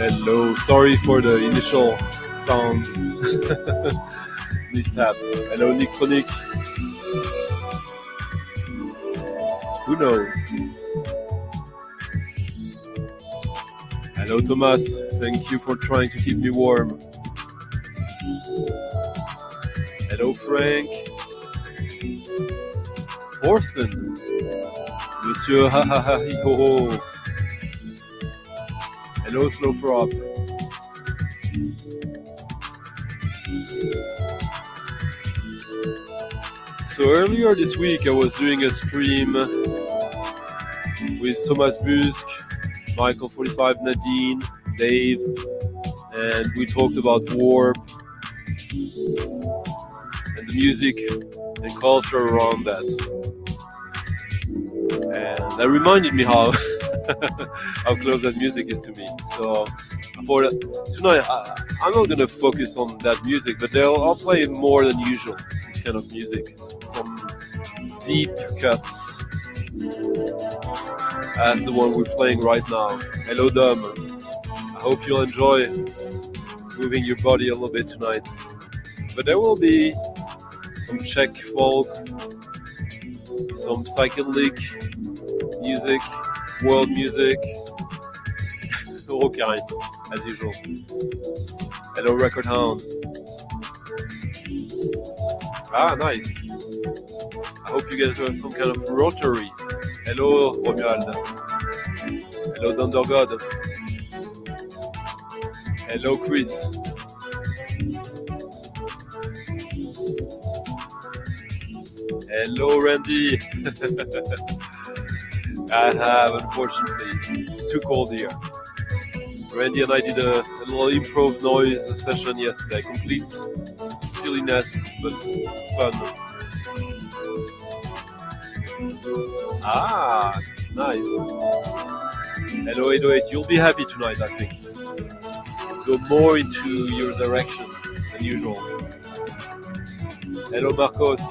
Hello, sorry for the initial sound mishap. Hello, Nick Chronic. Who knows? Hello, Thomas. Thank you for trying to keep me warm. Hello, Frank. Orson. Monsieur ha ha ha hi ho ho. Hello, Snowfrog. So earlier this week I was doing a stream with Thomas Busk, Michael 45, Nadine, Dave, and we talked about warp and the music and culture around that. And that reminded me how how close that music is to me. So for tonight, I'm not gonna focus on that music, but I'll play more than usual. This kind of music, some deep cuts, as the one we're playing right now. Hello, Dom. I hope you'll enjoy moving your body a little bit tonight. But there will be some Czech folk, some psychedelic music, world music, all kind, as usual. Hello, Record Hound. Ah, nice. I hope you get some kind of rotary. Hello, Romuald. Hello, Dundergod. Hello, Chris. Hello, Randy. I have, unfortunately. It's too cold here. Randy and I did a little improv noise session yesterday. Complete silliness, but fun. Ah, nice. Hello, 808. You'll be happy tonight, I think. Go more into your direction than usual. Hello, Marcos.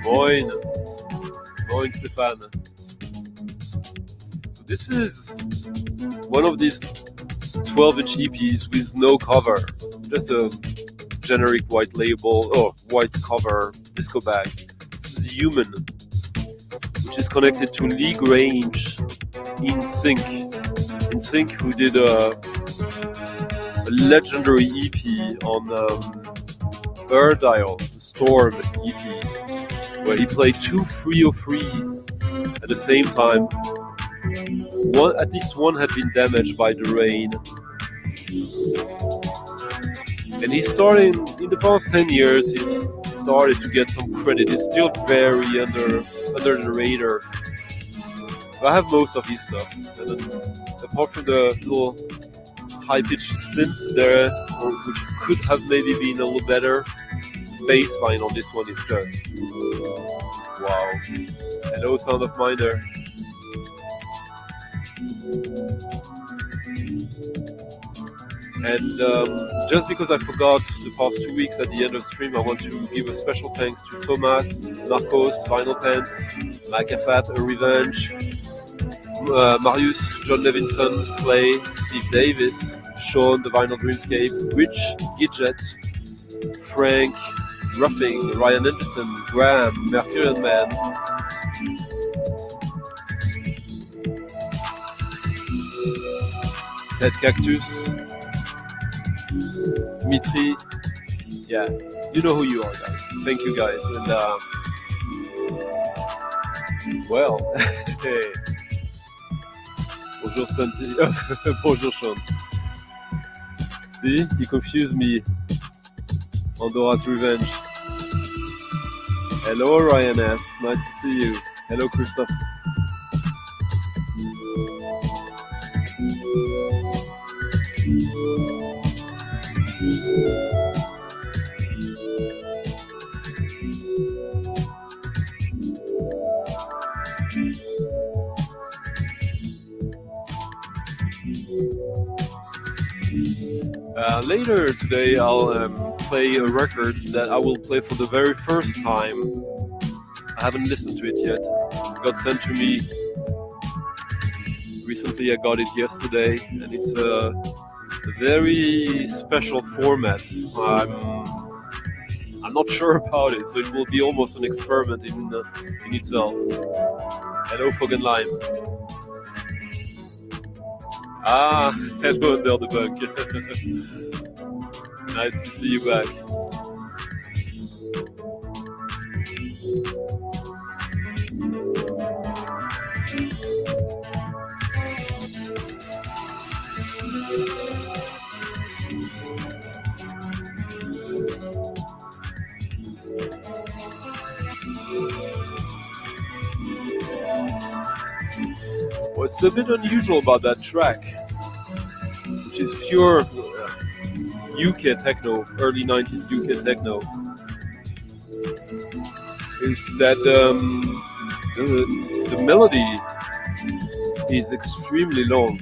Moin. Moin, Stefan. So this is one of these 12-inch EPs with no cover. Just a generic white label, or white cover disco bag. This is Human, which is connected to League Range in Sync. In Sync, who did a legendary EP on Bird Dial, the Storm EP, where he played 2 303s at the same time. At least one had been damaged by the rain. And he started, in the past 10 years, he's started to get some credit. He's still very under the radar. But I have most of his stuff. And apart from the little high-pitched synth there, which could have maybe been a little better, bass line on this one is just wow. Hello, Sound of Minder. And just because I forgot the past 2 weeks at the end of the stream, I want to give a special thanks to Thomas, Narcos, Vinyl Pants, Macafat, A Revenge, Marius, John Levinson, Clay, Steve Davis, Sean, The Vinyl Dreamscape, Rich, Gidget, Frank, Ruffing, Ryan Anderson, Graham, Mercurian Man, Ted Cactus, Dmitri. Yeah, you know who you are, guys. Thank you, guys. And well, hey. Bonjour Stunty. Bonjour Sean. See, you confused me. Pandora's Revenge. Hello Ryan S. Nice to see you. Hello Christoph. Later today I'll play a record that I will play for the very first time. I haven't listened to it yet. It got sent to me recently. I got it yesterday, and it's a very special format. I'm not sure about it, so it will be almost an experiment in itself. Hello Fog and Lime. Ah, hello Under the Bug. Nice to see you back. What's a bit unusual about that track, which is pure UK techno, early 90s UK techno, is that the melody is extremely long.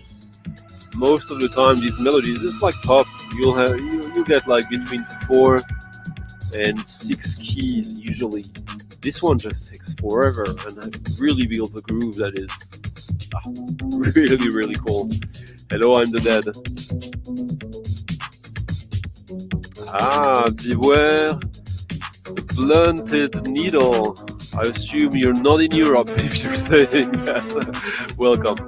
Most of the time, these melodies, it's like pop. You'll get like between 4 and 6 keys usually. This one just takes forever, and it really builds a groove that is really, really cool. Hello, I'm the Dead. Ah, beware the blunted needle. I assume you're not in Europe if you're saying that. Welcome.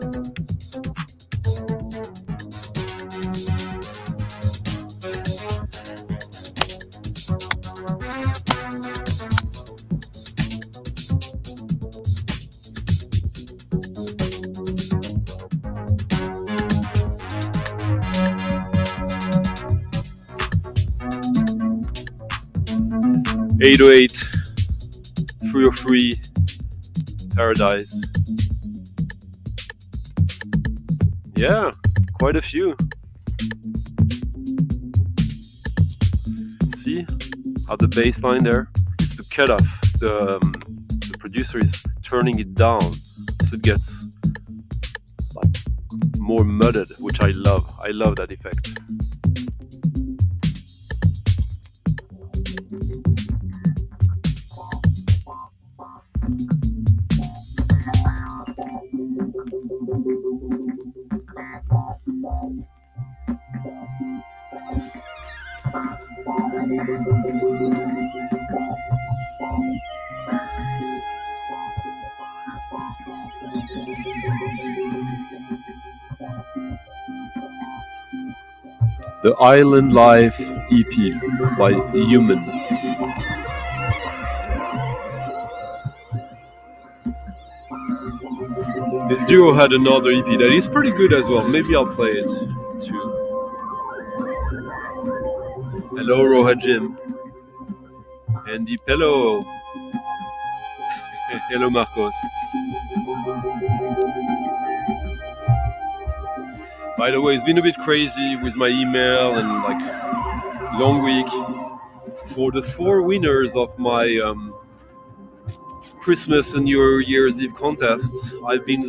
Eight oh eight, 303, Paradise. Yeah, quite a few. See how the bass line there is the cutoff. The producer is turning it down so it gets like more mudded, which I love. I love that effect. The Island Life EP by Human. This duo had another EP that is pretty good as well. Maybe I'll play it too. Hello, Roha Jim. Andy Pello. Hello, Marcos. By the way, it's been a bit crazy with my email and like long week. For the 4 winners of my Christmas and New Year's Eve contests, I've been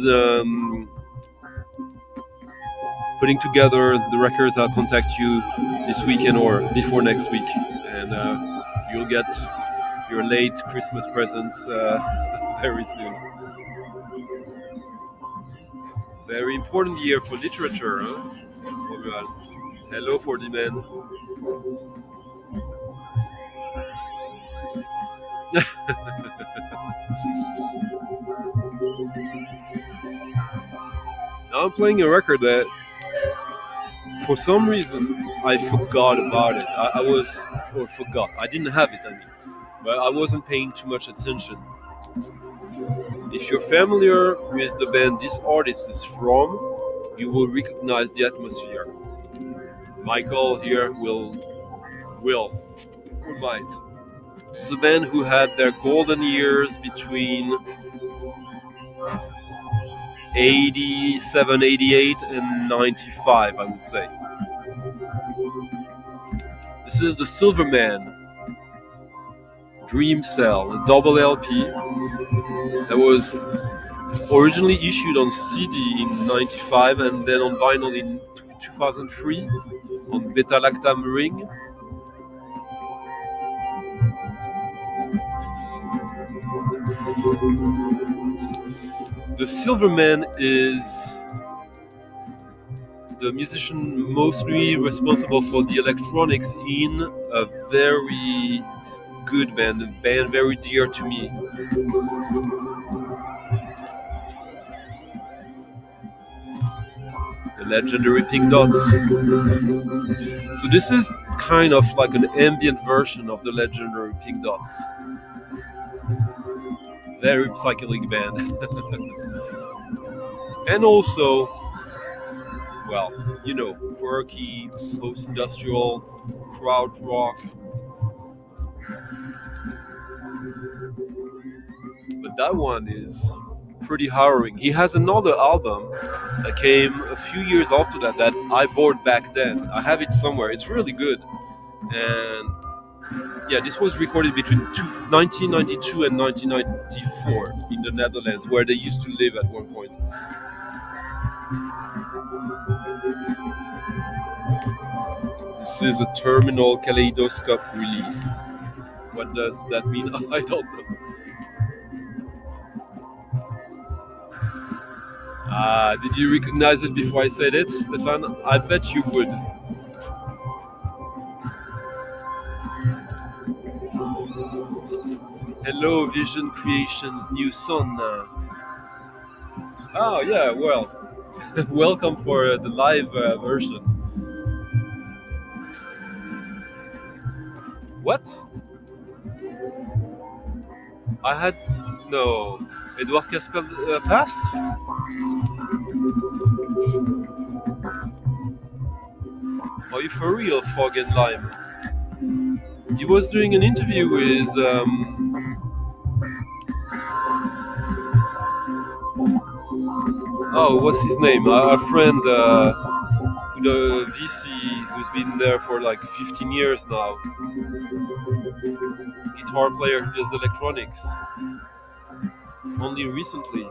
putting together the records. I'll contact you this weekend or before next week, and you'll get your late Christmas presents very soon. Very important year for literature, huh? Oh God. Hello, 40 men. Now I'm playing a record that, for some reason, I forgot about it. I was, or forgot. I didn't have it. I mean, but I wasn't paying too much attention. If you're familiar with the band this artist is from, you will recognize the atmosphere. Michael here will or might. It's a band who had their golden years between 87, 88, and 95, I would say. This is the Silverman Dream Cell, a double LP that was originally issued on CD in 95 and then on vinyl in 2003 on Beta Lactam Ring. The Silverman is the musician mostly responsible for the electronics in a very good band, a band very dear to me. The legendary Pink Dots. So this is kind of like an ambient version of the legendary Pink Dots. Very psychedelic band. And also, well, you know, quirky, post-industrial, crowd rock. But that one is pretty harrowing. He has another album that came a few years after that I bought back then. I have it somewhere. It's really good. And yeah, this was recorded between 1992 and 1994 in the Netherlands, where they used to live at one point. This is a terminal kaleidoscope release. What does that mean? I don't know. Did you recognize it before I said it, Stefan? I bet you would. Hello, Vision Creations' new son. Oh, yeah, well, welcome for the live version. What? I had... No. Edward Caspel passed? Are you for real, Fog and Lime? He was doing an interview with... oh, what's his name? A friend, the VC who's been there for like 15 years now. Guitar player who does electronics. Only recently.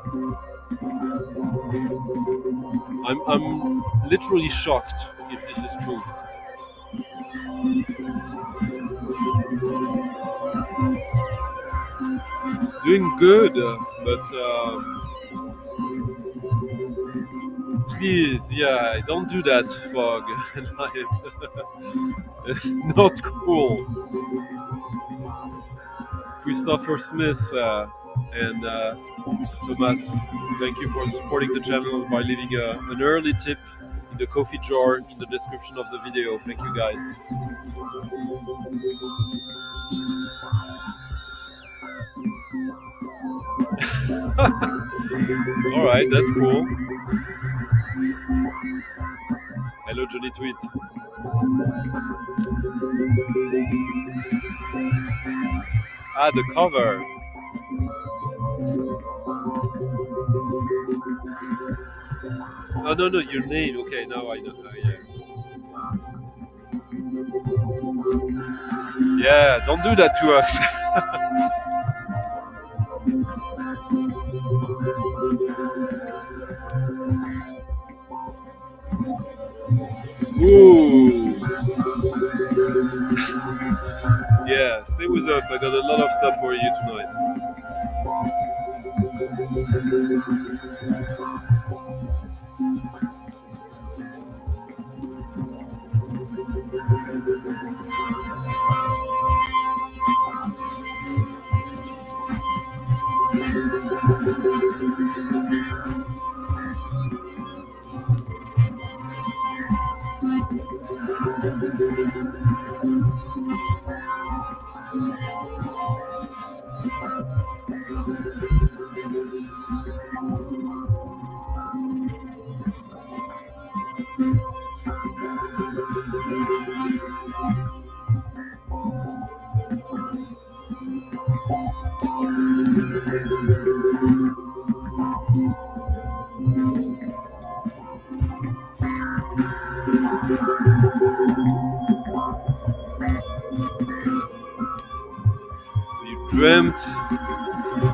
I'm literally shocked if this is true. It's doing good, but please, yeah, don't do that, Fog. Not cool. Christopher Smith and Thomas, thank you for supporting the channel by leaving an early tip in the coffee jar in the description of the video. Thank you, guys. All right, that's cool. Hello, Johnny Tweet. The cover. Oh, no, your name. Okay, now I know. Yeah. Yeah, don't do that to us. Ooh. Yeah, stay with us. I got a lot of stuff for you tonight. So you dreamt.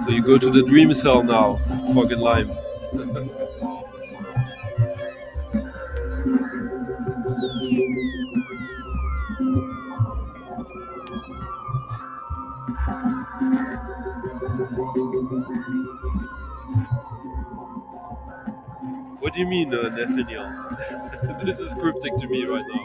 So you go to the dream cell now, fog and lime. What do you mean, Nathaniel? This is cryptic to me right now.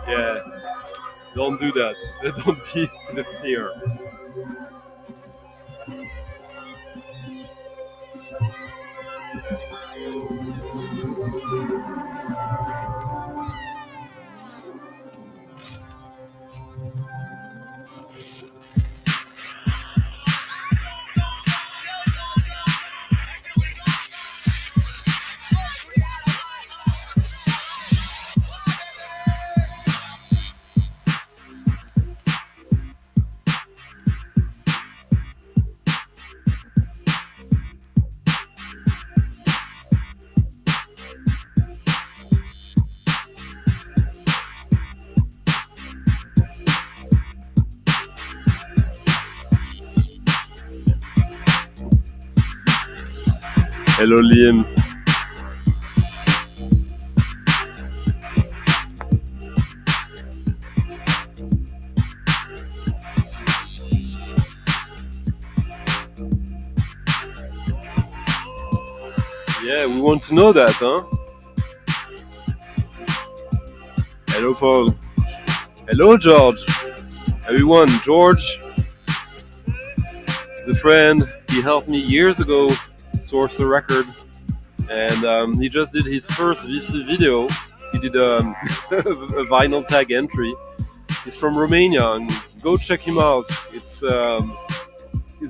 Yeah, don't do that. Don't be the seer. Hello, Liam. Yeah, we want to know that, huh? Hello, Paul. Hello, George. Everyone, George is a friend. He helped me years ago source a record, and he just did his first VC video. He did a vinyl tag entry. He's from Romania, and go check him out. He's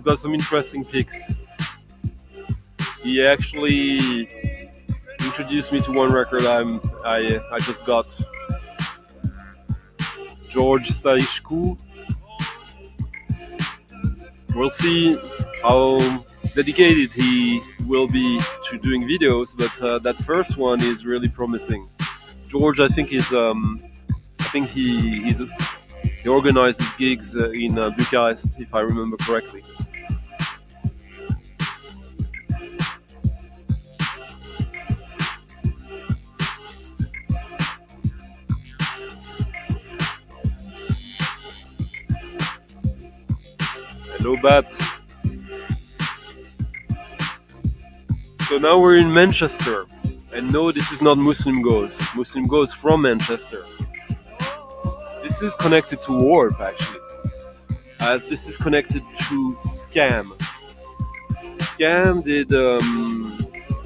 got some interesting pics. He actually introduced me to one record I just got. George Staishku. We'll see how dedicated he will be to doing videos, but that first one is really promising. George, I think he organizes gigs in Bucharest, if I remember correctly. Hello, Bat. So now we're in Manchester, and no, this is not Muslim Goes. Muslim Goes from Manchester. This is connected to warp, actually, as this is connected to Scam. Scam did a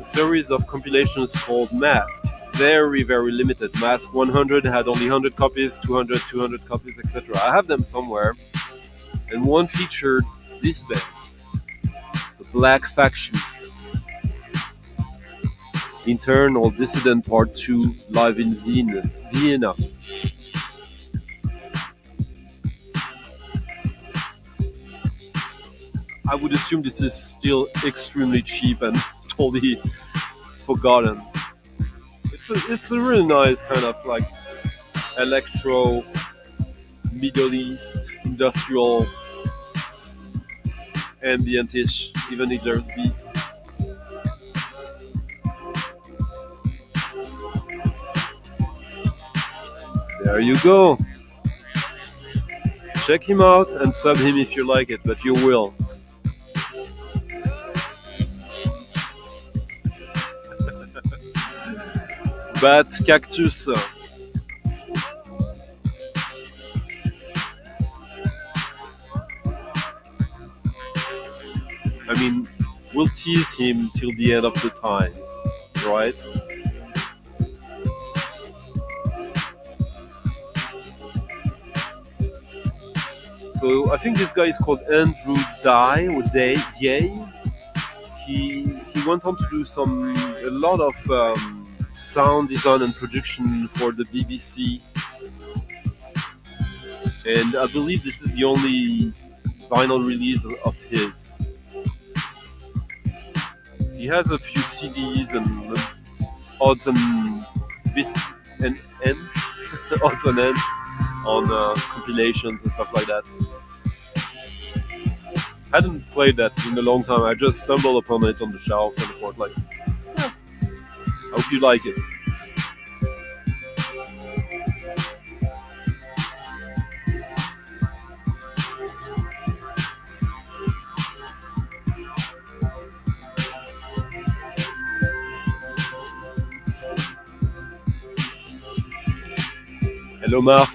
series of compilations called Mask. Very, very limited. Mask 100 had only 100 copies, 200, 200 copies, etc. I have them somewhere. And one featured this band, the Black Faction. Internal Dissident Part 2, live in Vienna. I would assume this is still extremely cheap and totally forgotten. It's a really nice kind of like electro, Middle East, industrial, ambient-ish, even if there's beats. There you go. Check him out and sub him if you like it, but you will. Bat Cactus. I mean, we'll tease him till the end of the times, right? So I think this guy is called Andrew Dye or Day. He went on to do a lot of sound design and production for the BBC, and I believe this is the only vinyl release of his. He has a few CDs and odds and bits and ends, odds and ends on compilations and stuff like that. Hadn't played that in a long time. I just stumbled upon it on the shelves and thought, like, I hope you like it. Hello, Mark.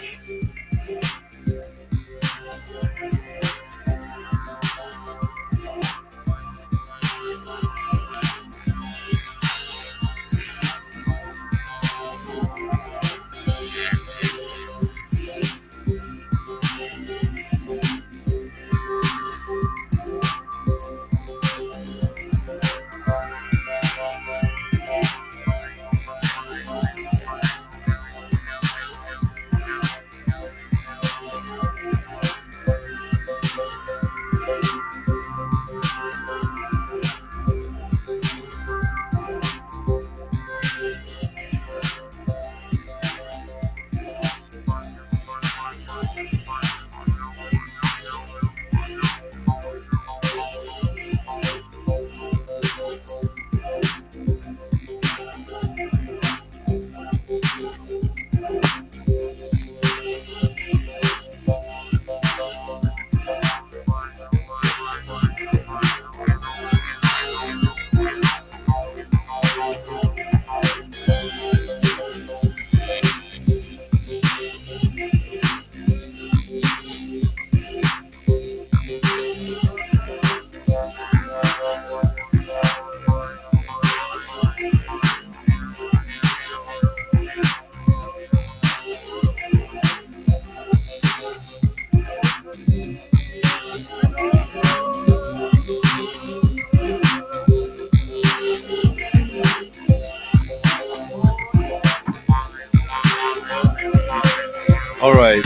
All right.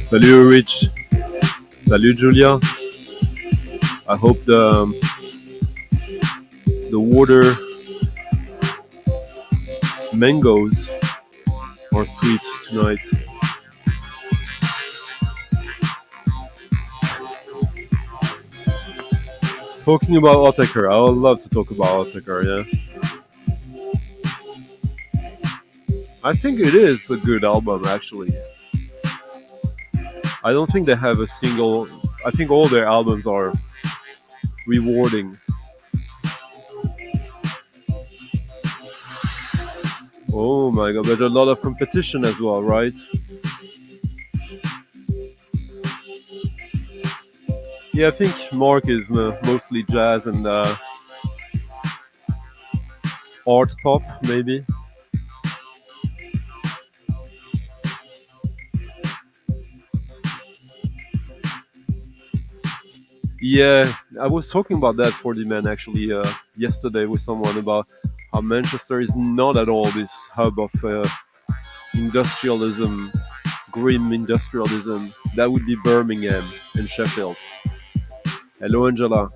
Salut, Rich. Salut, Julia. I hope the water mangoes are sweet tonight. Talking about Ottaker, I would love to talk about Ottaker, yeah. I think it is a good album, actually. I don't think they have a single. I think all their albums are rewarding. Oh my god, but a lot of competition as well, right? Yeah, I think Mark is mostly jazz and art pop, maybe. Yeah, I was talking about that for the man actually yesterday with someone about how Manchester is not at all this hub of industrialism, grim industrialism. That would be Birmingham and Sheffield. Hello, Angela.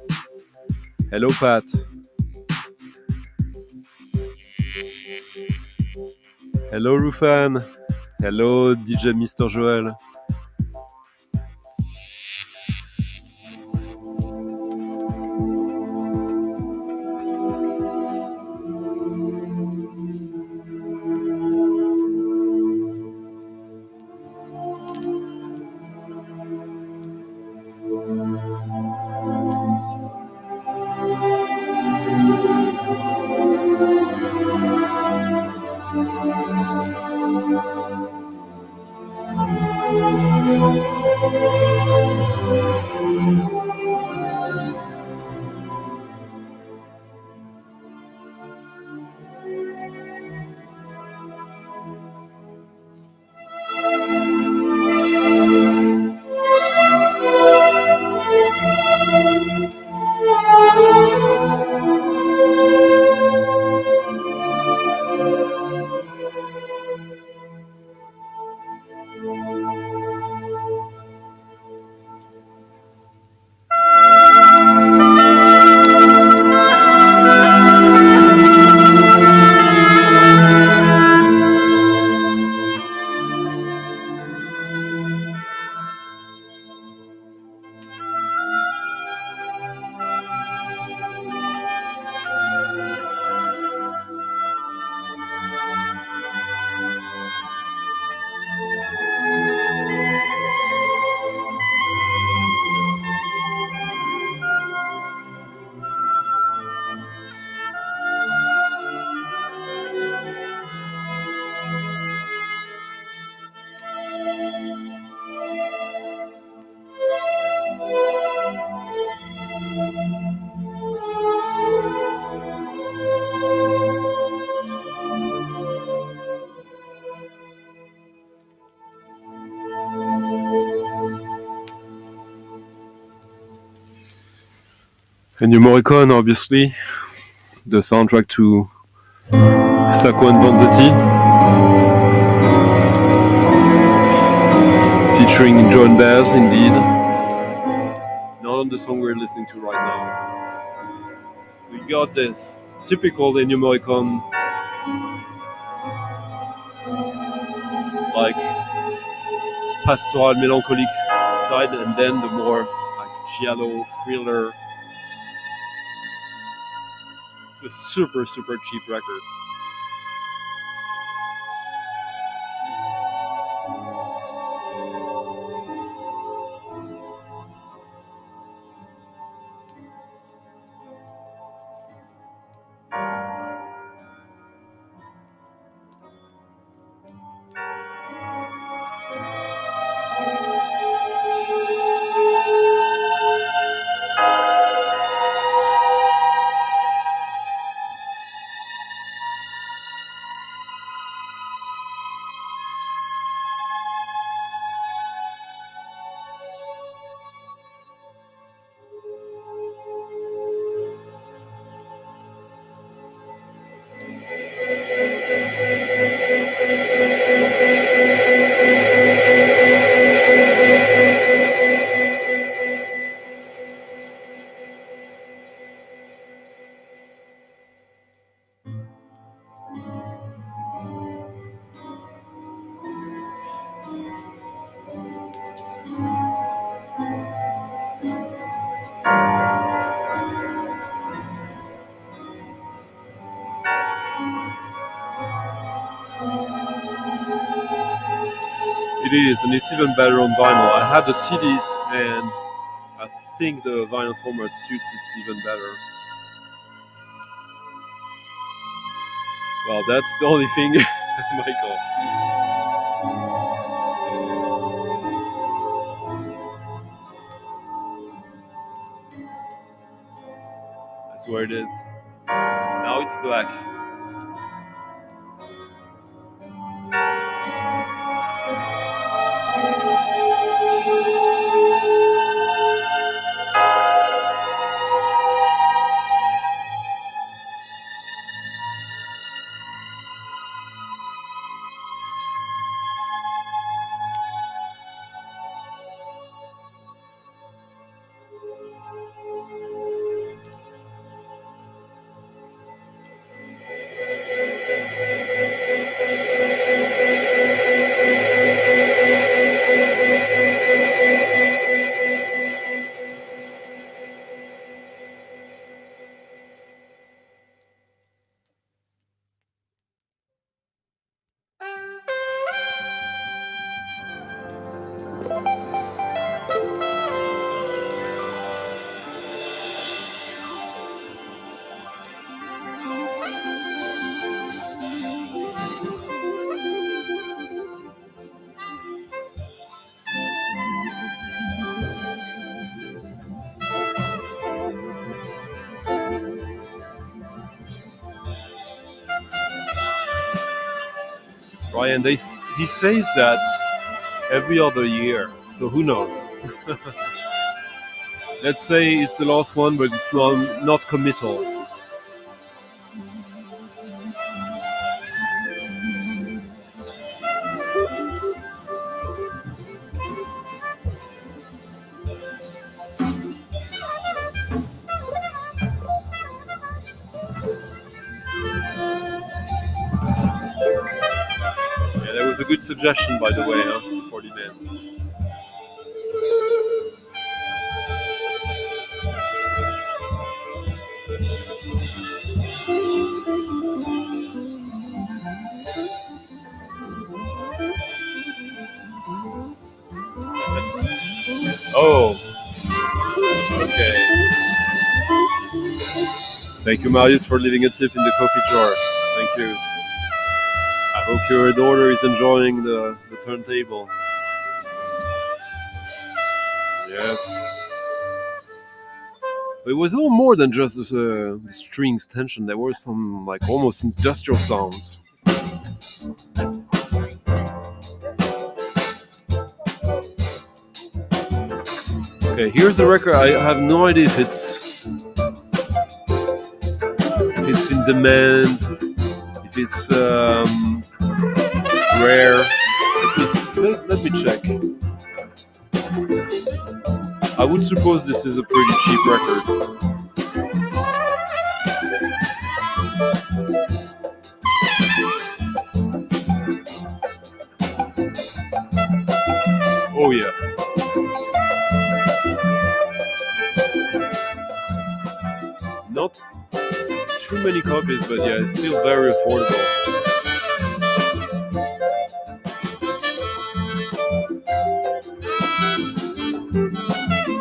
Hello, Pat. Hello, Rufan. Hello, DJ Mr. Joel. Ennio Morricone, obviously, the soundtrack to Sacco and Vanzetti, featuring John Baez, indeed. Not on the song we're listening to right now. So you got this typical Ennio Morricone, like pastoral, melancholic side, and then the more like giallo, thriller. It's a super, super cheap record. It is, and it's even better on vinyl. I had the CDs, and I think the vinyl format suits it even better. Well, that's the only thing, Michael. That's where it is. Now it's black. Right, and he says that every other year. So who knows? Let's say it's the last one, but it's not committal. Yeah, that was a good suggestion, by the way, for the man. Oh, okay. Thank you, Marius, for leaving a tip in the coffee jar. Thank you. I hope your daughter is enjoying the turntable. Yes. It was a little more than just the strings tension. There were some like almost industrial sounds. Okay, here's the record. I have no idea if it's in demand, if it's rare. Let me check. I would suppose this is a pretty cheap record. Oh yeah. Not too many copies, but yeah, it's still very affordable.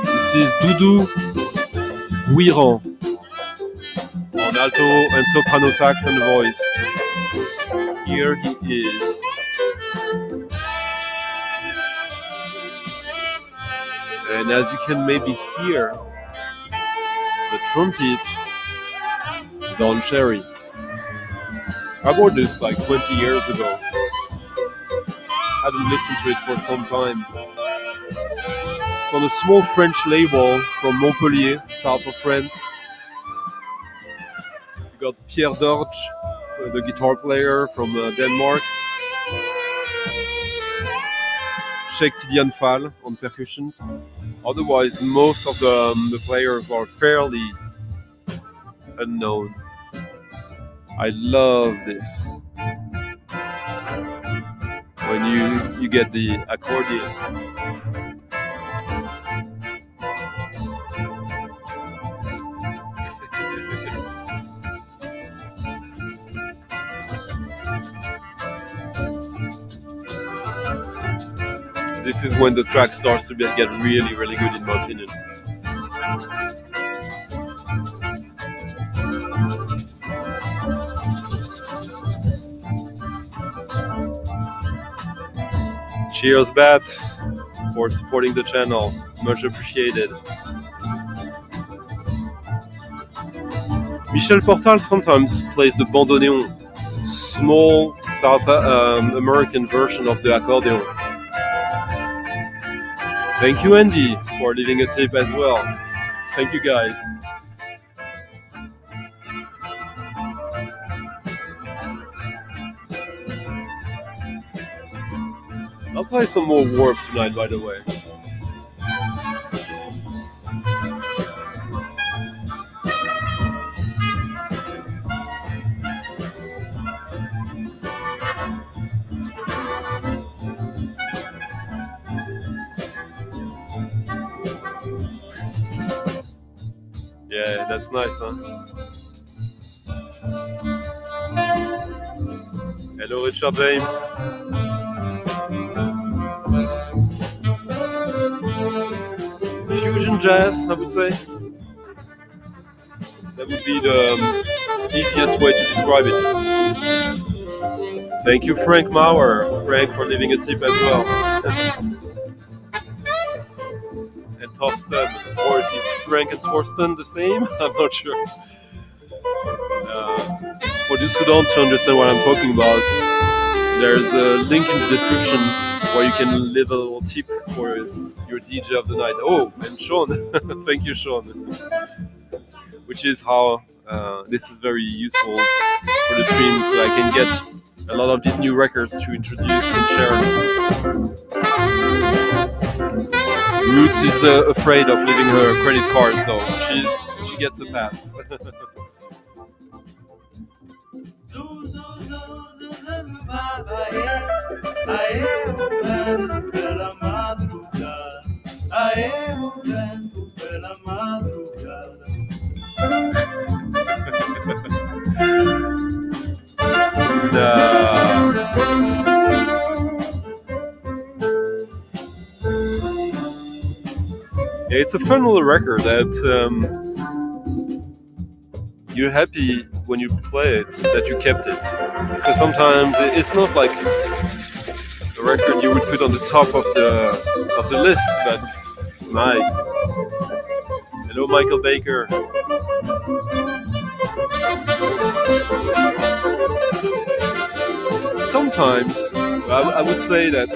This is Doudou Guiran on alto and soprano sax and voice. Here he is. And as you can maybe hear, the trumpet, Don Cherry. I bought this like 20 years ago. Hadn't listened to it for some time. It's on a small French label from Montpellier, south of France. You got Pierre Dorch, the guitar player from Denmark. Sheikh Tidiane Fall on percussions. Otherwise, most of the players are fairly unknown. I love this. When you get the accordion. This is when the track starts to get really, really good, in my opinion. Cheers, Bat, for supporting the channel. Much appreciated. Michel Portal sometimes plays the bandoneon, small South American version of the accordion. Thank you, Andy, for leaving a tip as well. Thank you, guys. I'll play some more Warp tonight, by the way. Yeah, that's nice, huh? Hello, Richard James. Fusion jazz, I would say. That would be the easiest way to describe it. Thank you, Frank Maurer. Frank, for leaving a tip as well. And Torsten, or is Frank and Torsten the same? I'm not sure. For those who don't understand what I'm talking about, There's a link in the description where you can leave a little tip for your DJ of the night. Oh, and Sean, thank you, Sean. Which is how this is very useful for the stream, so I can get a lot of these new records to introduce and share. Ruth is afraid of leaving her credit card, so she gets a pass. It's a fun little record that you're happy when you play it that you kept it, because sometimes it's not like a record you would put on the top of the list, but it's nice. Hello, Michael Baker. Sometimes I would say that,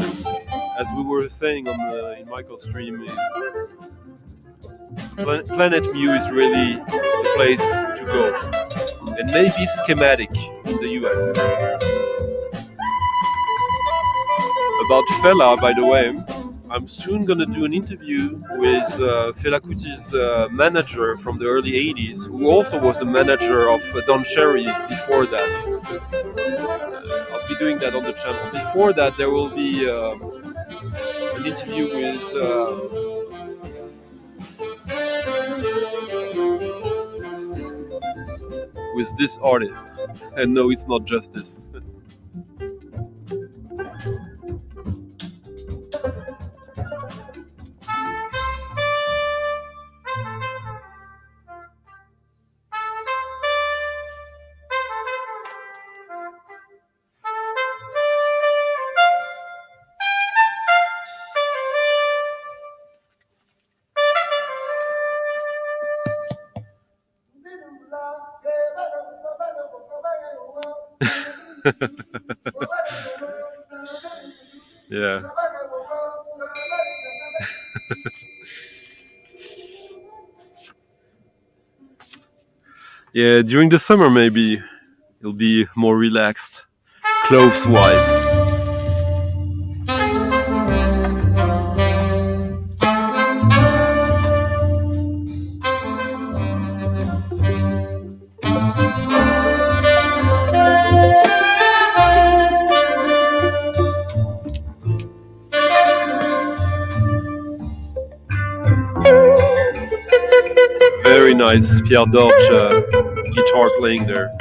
as we were saying in Michael's stream, Planet Mu is really the place to go, and maybe Schematic in the US. About Fela, by the way, I'm soon gonna do an interview with Fela Kuti's manager from the early 80s, who also was the manager of Don Cherry before that. I'll be doing that on the channel. Before that, there will be an interview with this artist. And no, it's not Justice. Yeah. Yeah, during the summer maybe it'll be more relaxed, clothes-wise. Very nice Pierre Dorch guitar playing there.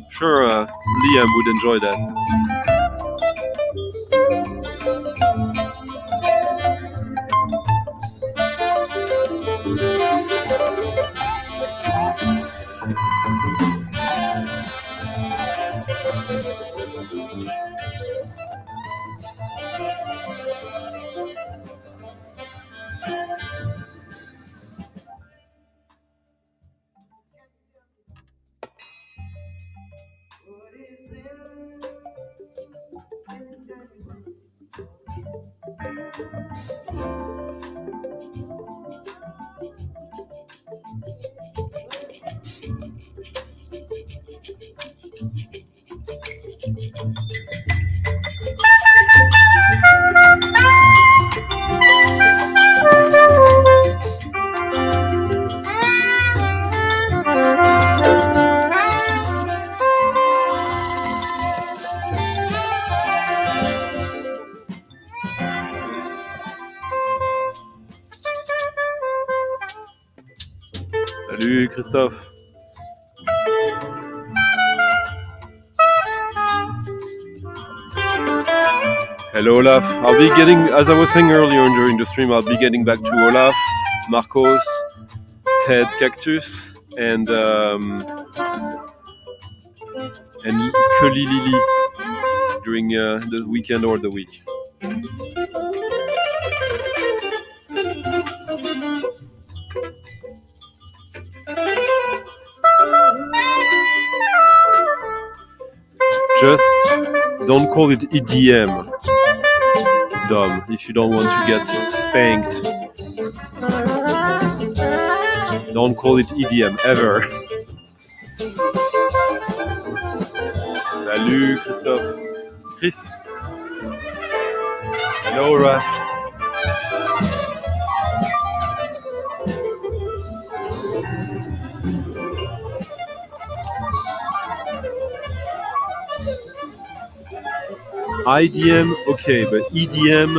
Sure, Liam would enjoy that. Salut Christophe. Hello Olaf. I'll be getting, as I was saying earlier during the stream, I'll be getting back to Olaf, Marcos, Ted Cactus, and Kelly Lily during the weekend or the week. Just don't call it EDM, Dom, if you don't want to get spanked. Don't call it EDM ever. Salut Christophe. Chris. Hello Raph. IDM, okay, but EDM.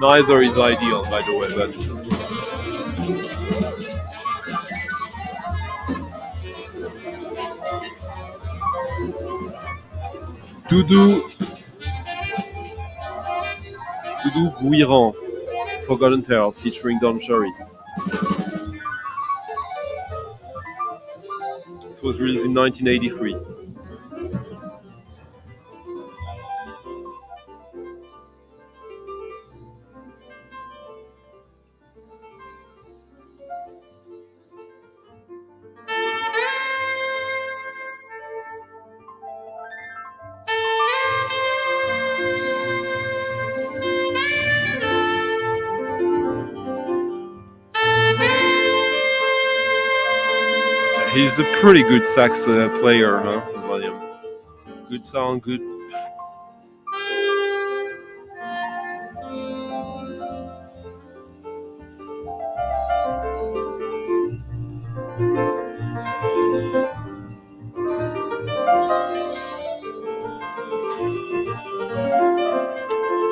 Neither is ideal, by the way, but Doudou Bouiran, Forgotten Tales, featuring Don Cherry. This was released in 1983. He's a pretty good sax player, huh, William? Good sound, good.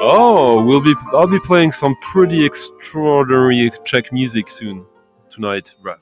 Oh, I'll be playing some pretty extraordinary Czech music soon, tonight, Raph.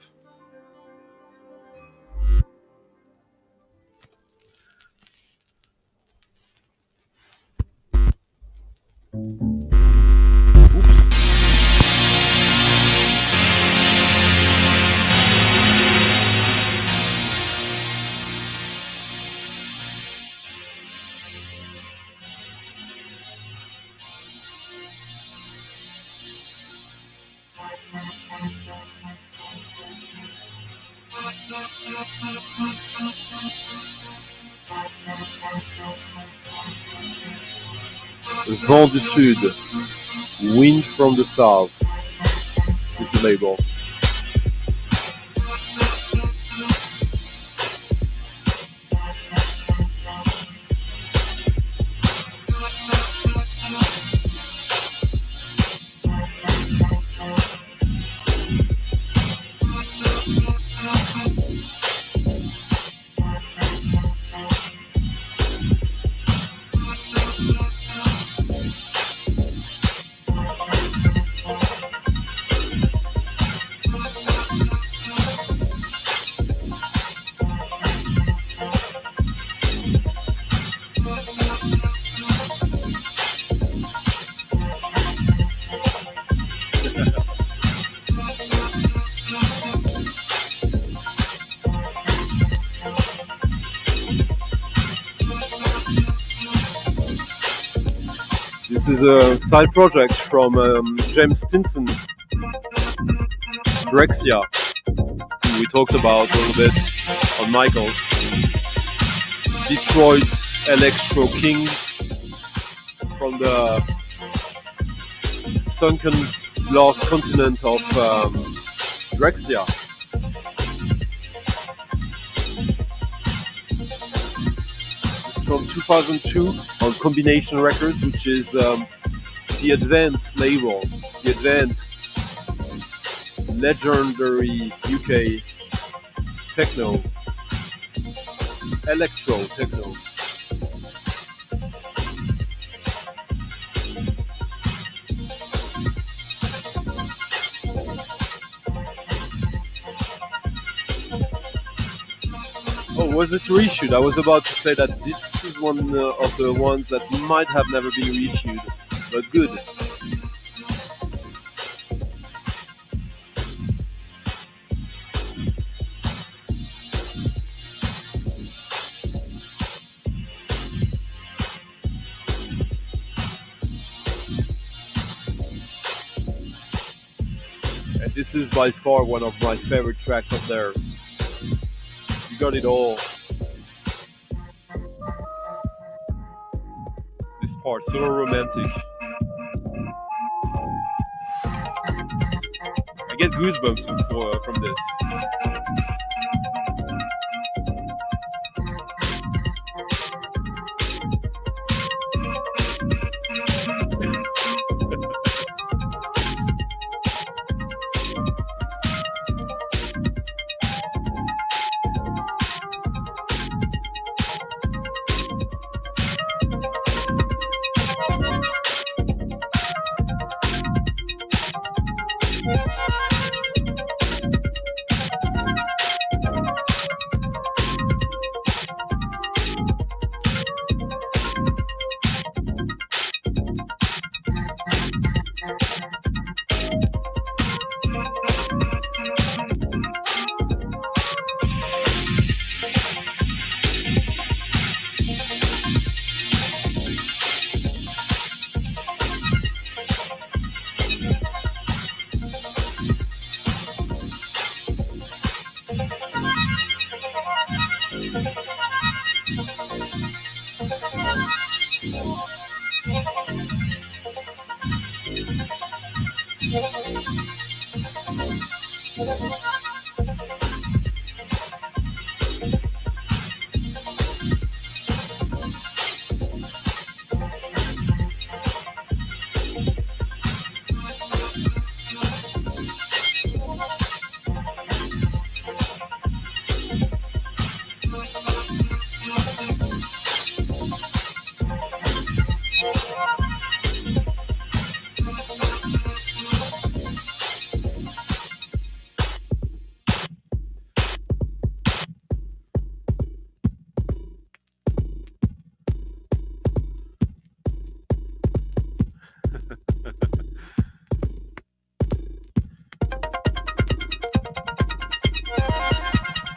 Vent du Sud, Wind from the South, is the label. This is a side project from James Stinson, Drexia, who we talked about a little bit on Michael's. Detroit's Electro Kings from the sunken lost continent of Drexia. From 2002 on Combination Records, which is the Advance label, the Advance legendary UK techno, electro techno. Oh, was it reissued? I was about to say that this is one of the ones that might have never been reissued, but good. And this is by far one of my favorite tracks of theirs. You got it all. This part, so romantic. I get goosebumps from this.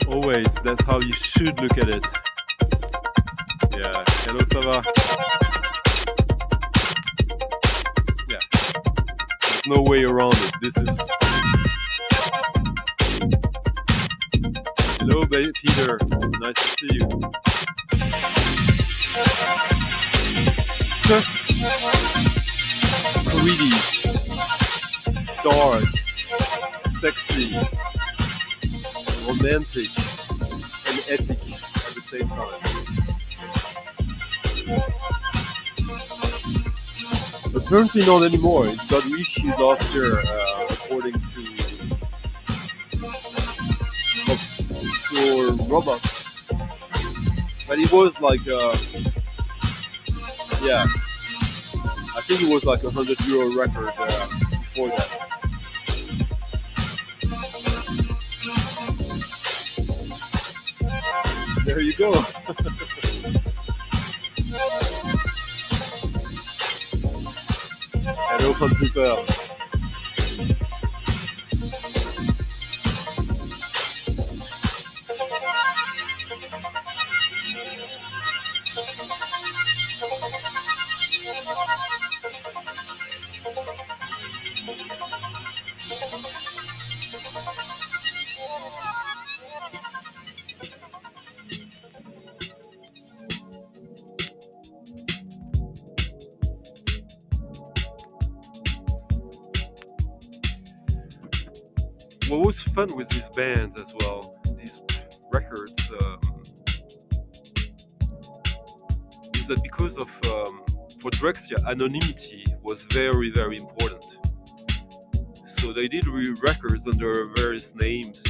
Always, that's how you should look at it. Yeah, hello, ça va? Yeah, there's no way around it. This is... Hello, Peter. Nice to see you. It's just greedy, dark, sexy, romantic, and epic at the same time. Apparently not anymore. It got reissued last year, according to Obscure Robots. But it was like, yeah, I think it was like a €100 record before that. There you go. Hello, Sont-elles. What was fun with these bands as well, these records, is that because of, for Drexciya, anonymity was very, very important. So they did records under various names,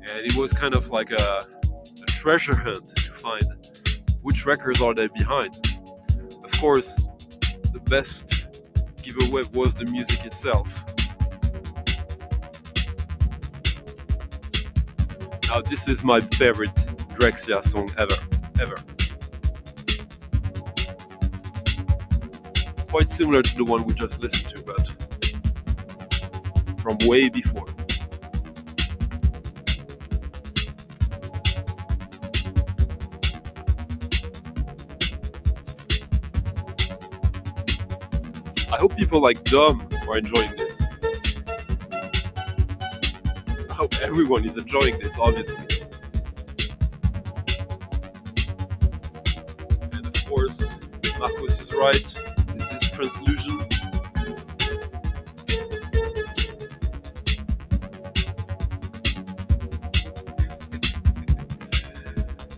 and it was kind of like a treasure hunt to find which records are they behind. Of course, the best giveaway was the music itself. Now this is my favorite Drexciya song ever. Quite similar to the one we just listened to, but from way before. I hope people like Dom are enjoying this. I hope everyone is enjoying this, obviously. course, Marcos is right. This is translusion.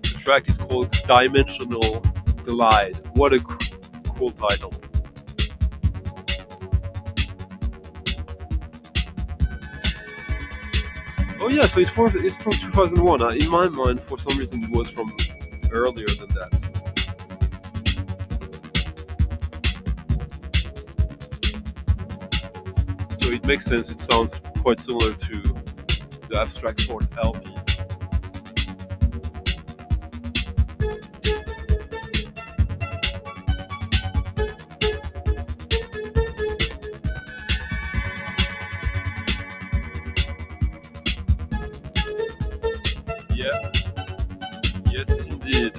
The track is called Dimensional Glide. What a cool title. Oh yeah, so it's from 2001. In my mind, for some reason, it was from earlier than that. So it makes sense. It sounds quite similar to the abstract sport LP. Yeah. Yes, indeed.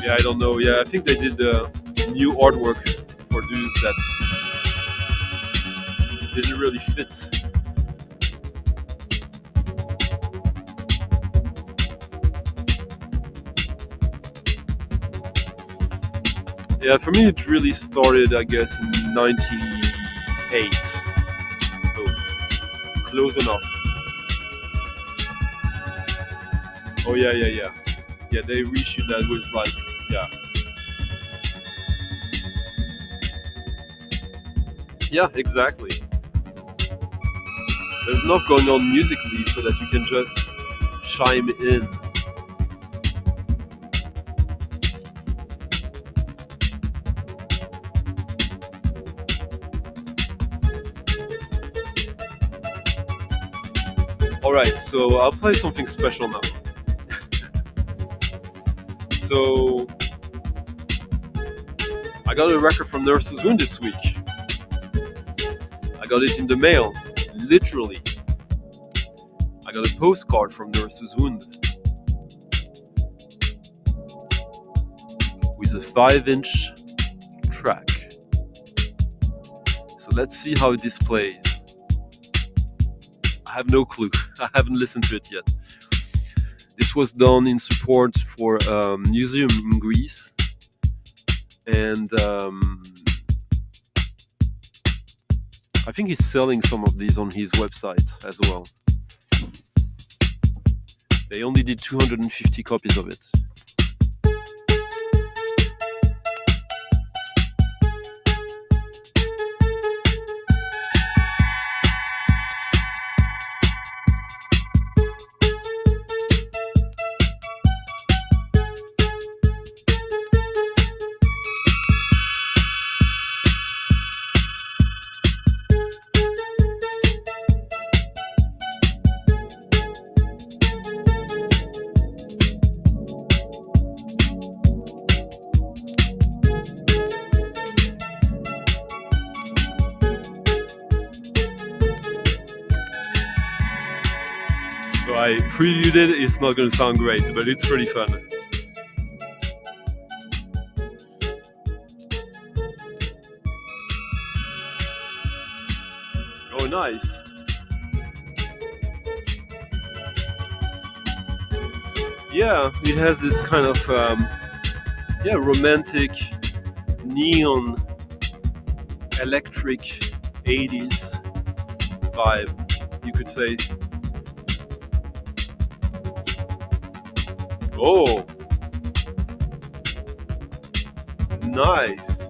Yeah, I don't know. Yeah, I think they did new artwork for dudes that didn't really fit. Yeah, for me it really started, I guess, in 98. So, close enough. Oh yeah. Yeah, they reissued that with like, yeah. Yeah, exactly. There's enough going on musically so that you can just chime in. Alright, so I'll play something special now. So, I got a record from Nurse's Wound this week. I got it in the mail, literally. I got a postcard from Nurse's Wound with a 5-inch track. So let's see how this plays. I have no clue. I haven't listened to it yet. This was done in support for a museum in Greece. And I think he's selling some of these on his website as well. They only did 250 copies of it. I previewed it, it's not going to sound great, but it's pretty fun. Oh, nice. Yeah, it has this kind of romantic, neon, electric 80s vibe, you could say. Oh, nice.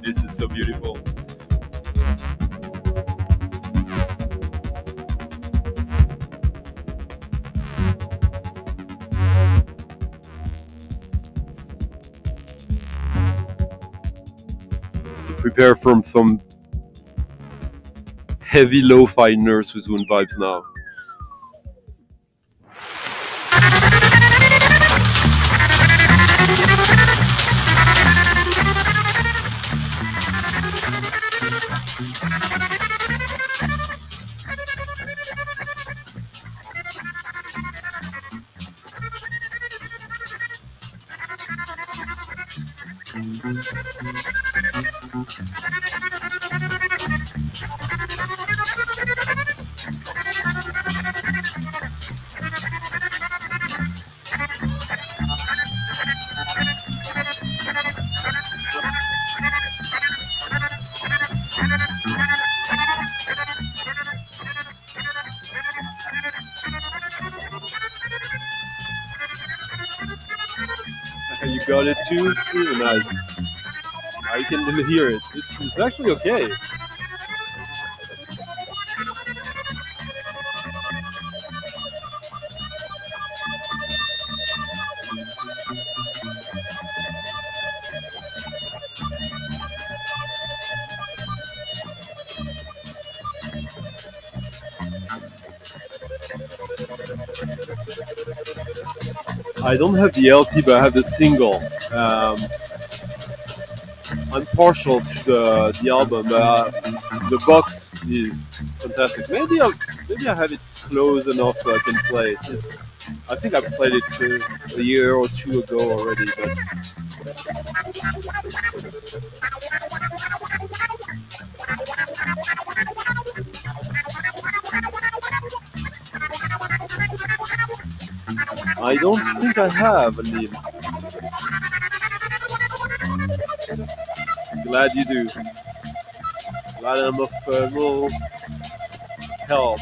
This is so beautiful. Prepare for some heavy lo-fi Nurse's Wound vibes now. You got it too? It's really nice. I can hear it. It's actually okay. I don't have the LP, but I have the single. I'm partial to the album, but the box is fantastic. Maybe I have it close enough so I can play it. I think I played it a year or two ago already, but I don't think I have, Aline. Glad you do. Glad I'm of little help.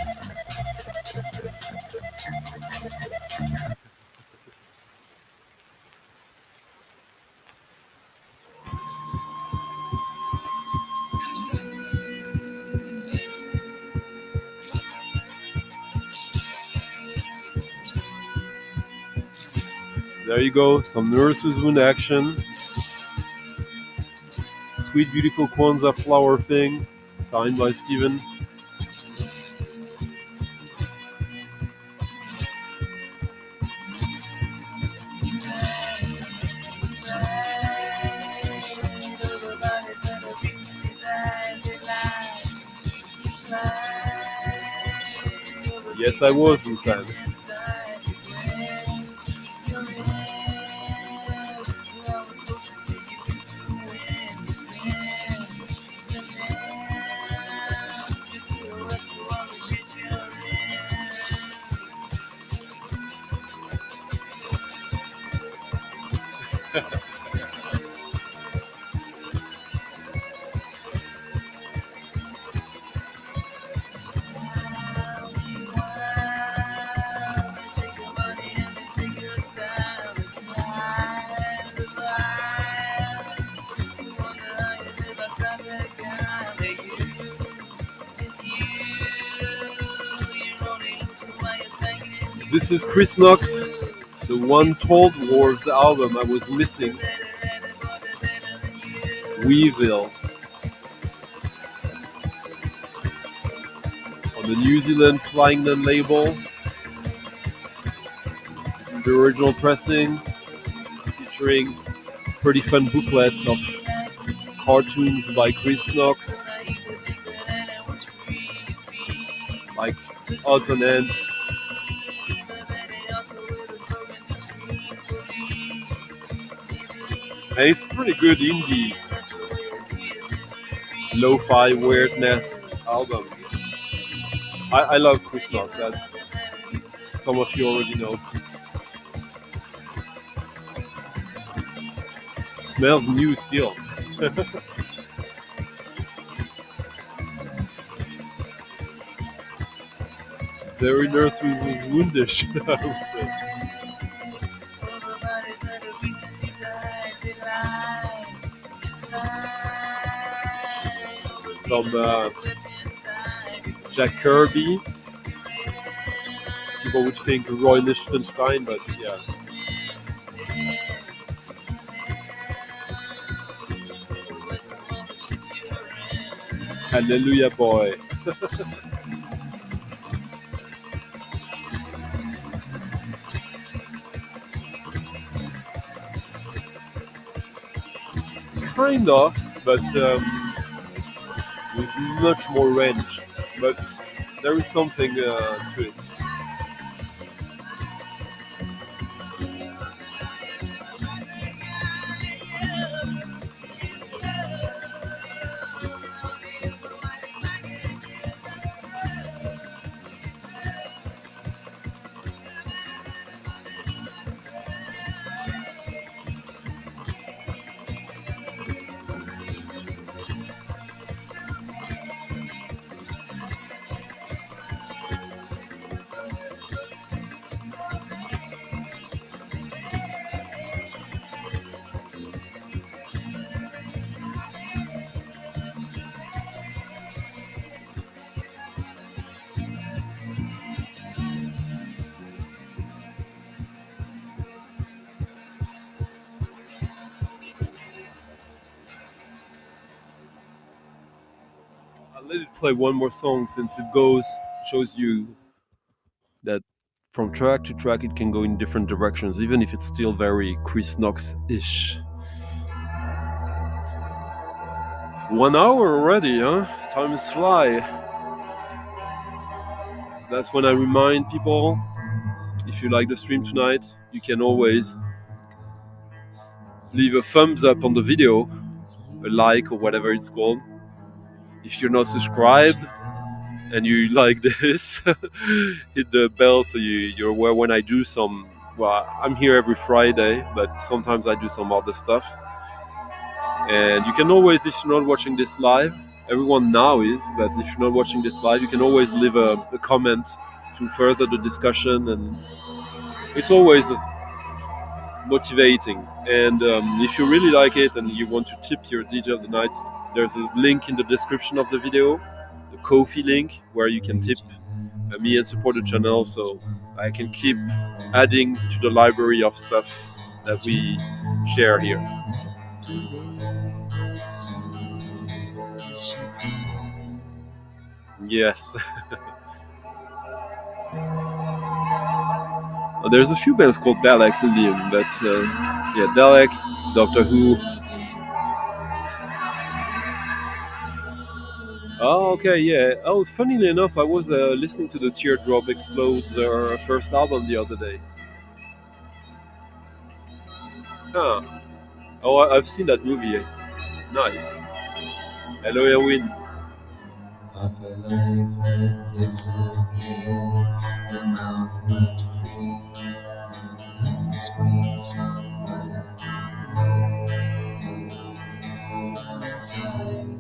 So there you go, some nurse's wound action. Sweet, beautiful Kwanzaa flower thing, signed by Steven. Yes, I was a fan. This is Chris Knox, the one Told Dwarves album I was missing. Weevil. On the New Zealand Flying Nun label. This is the original pressing, featuring a pretty fun booklet of cartoons by Chris Knox, like odds and ends. And it's pretty good indie lo-fi weirdness album. I love Chris Knox, as some of you already know. It smells new still. Very nursery was woundish, I would say. Some Jack Kirby. People would think Roy Lichtenstein, but yeah. Hallelujah, boy. kind of, but with much more range. But there is something to it. I'll let it play one more song since it shows you that from track to track it can go in different directions, even if it's still very Chris Knox-ish. 1 hour already, huh? Time is fly. So that's when I remind people, if you like the stream tonight, you can always leave a thumbs up on the video, a like or whatever it's called. If you're not subscribed and you like this, hit the bell so you're aware when I do some. Well, I'm here every Friday, but sometimes I do some other stuff. And you can always, if you're not watching this live, everyone now is, but if you're not watching this live, you can always leave a comment to further the discussion, and it's always motivating. And if you really like it and you want to tip your DJ of the night, there's a link in the description of the video, the Ko-fi link, where you can tip me and support the channel, so I can keep adding to the library of stuff that we share here. Yes. There's a few bands called Dalek, but yeah, Dalek, Doctor Who. Oh, okay, yeah. Oh, funnily enough, I was listening to the Teardrop Explodes first album the other day. Huh. Oh, I've seen that movie. Nice. Hello, Erwin. Half a life had disappeared, your mouth went free, and screamed somewhere inside.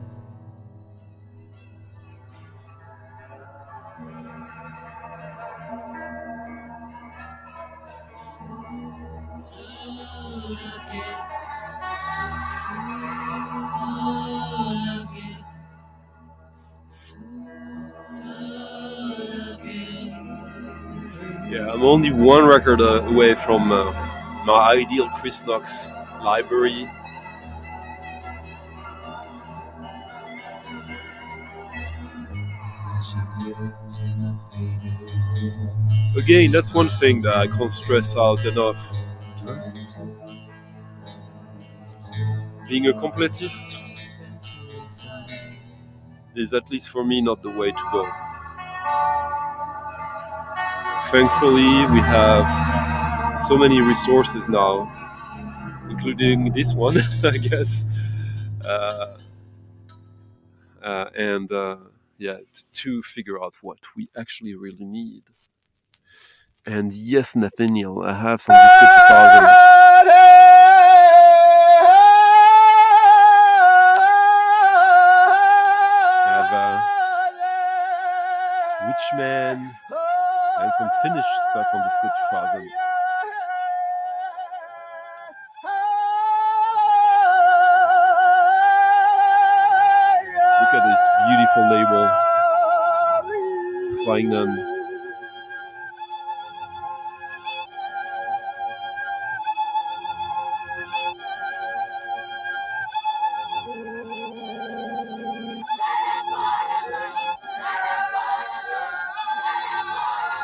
Yeah, I'm only one record away from my ideal Chris Knox library. Again, that's one thing that I can't stress out enough. Being a completist is, at least for me, not the way to go. Thankfully, we have so many resources now, including this one, I guess. And to figure out what we actually really need. And yes, Nathaniel, I have some Disco 2000. I have Witchman and some Finnish stuff on Disco 2000. Look at this beautiful label, Flying Nun.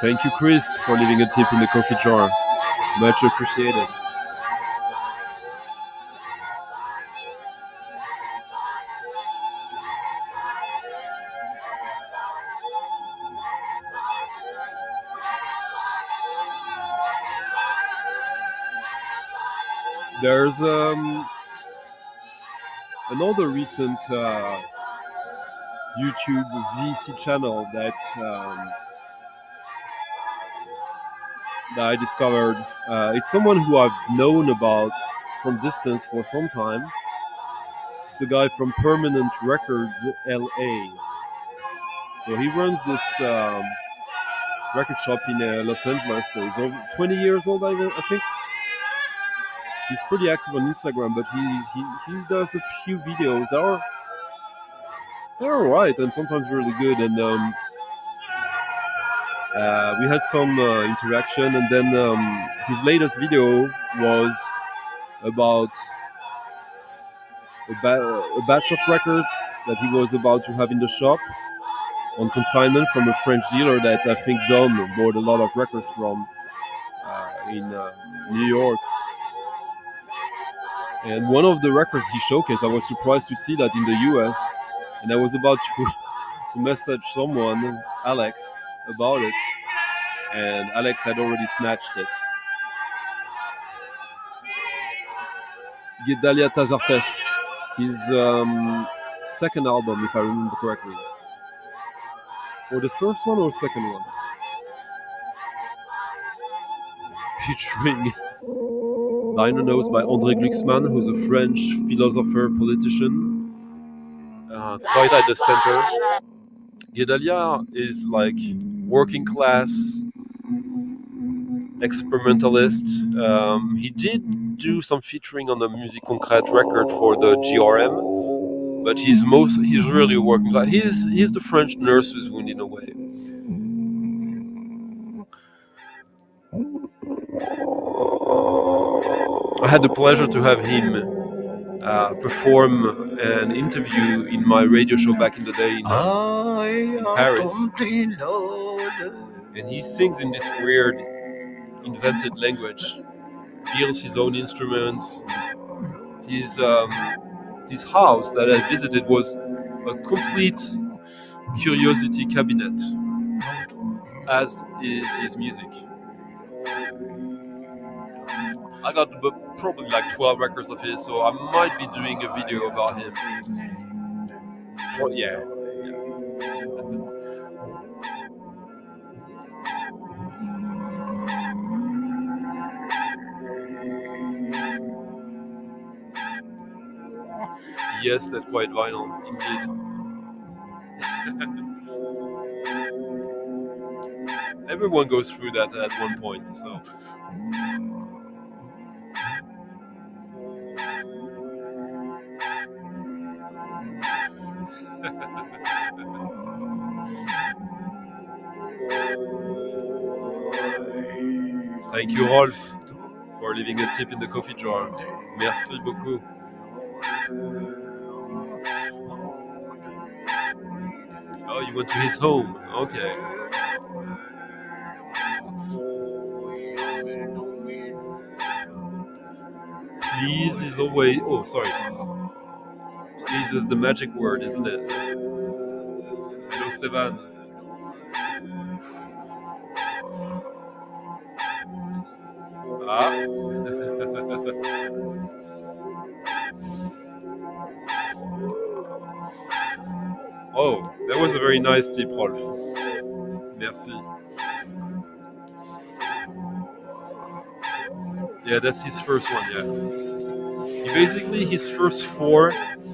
Thank you, Chris, for leaving a tip in the coffee jar. Much appreciated. There's another recent YouTube VC channel that I discovered. It's someone who I've known about from distance for some time. It's the guy from Permanent Records LA. So he runs this record shop in Los Angeles. So he's over 20 years old, I think. He's pretty active on Instagram, but he does a few videos that are they're alright and sometimes really good. And we had some interaction, and then his latest video was about a batch of records that he was about to have in the shop on consignment from a French dealer that I think Don bought a lot of records from in New York. And one of the records he showcased, I was surprised to see that in the US, and I was about to message someone, Alex, about it, and Alex had already snatched it. Gedalia Tazartes, his second album, if I remember correctly. Or the first one or second one? Featuring Liner Notes by André Glucksmann, who's a French philosopher, politician, quite at the center. Gedalia is like working class experimentalist. He did do some featuring on the Musique Concrète record for the GRM, but he's really working class. He's the French nurse's wound in a way. I had the pleasure to have him perform an interview in my radio show back in the day in Paris. And he sings in this weird invented language, builds his own instruments. His house that I visited was a complete curiosity cabinet, as is his music. I got probably like 12 records of his, so I might be doing a video about him. Yeah. Yes, that white vinyl, indeed. Everyone goes through that at one point, so. Thank you, Rolf, for leaving a tip in the coffee jar. Merci beaucoup. Oh, you went to his home. Okay. Please is always. Oh, sorry. Please is the magic word, isn't it? Hello, Stevan. Ah. Oh, that was a very nice tip, Rolf. Merci. Yeah, that's his first one, yeah. Basically, his first four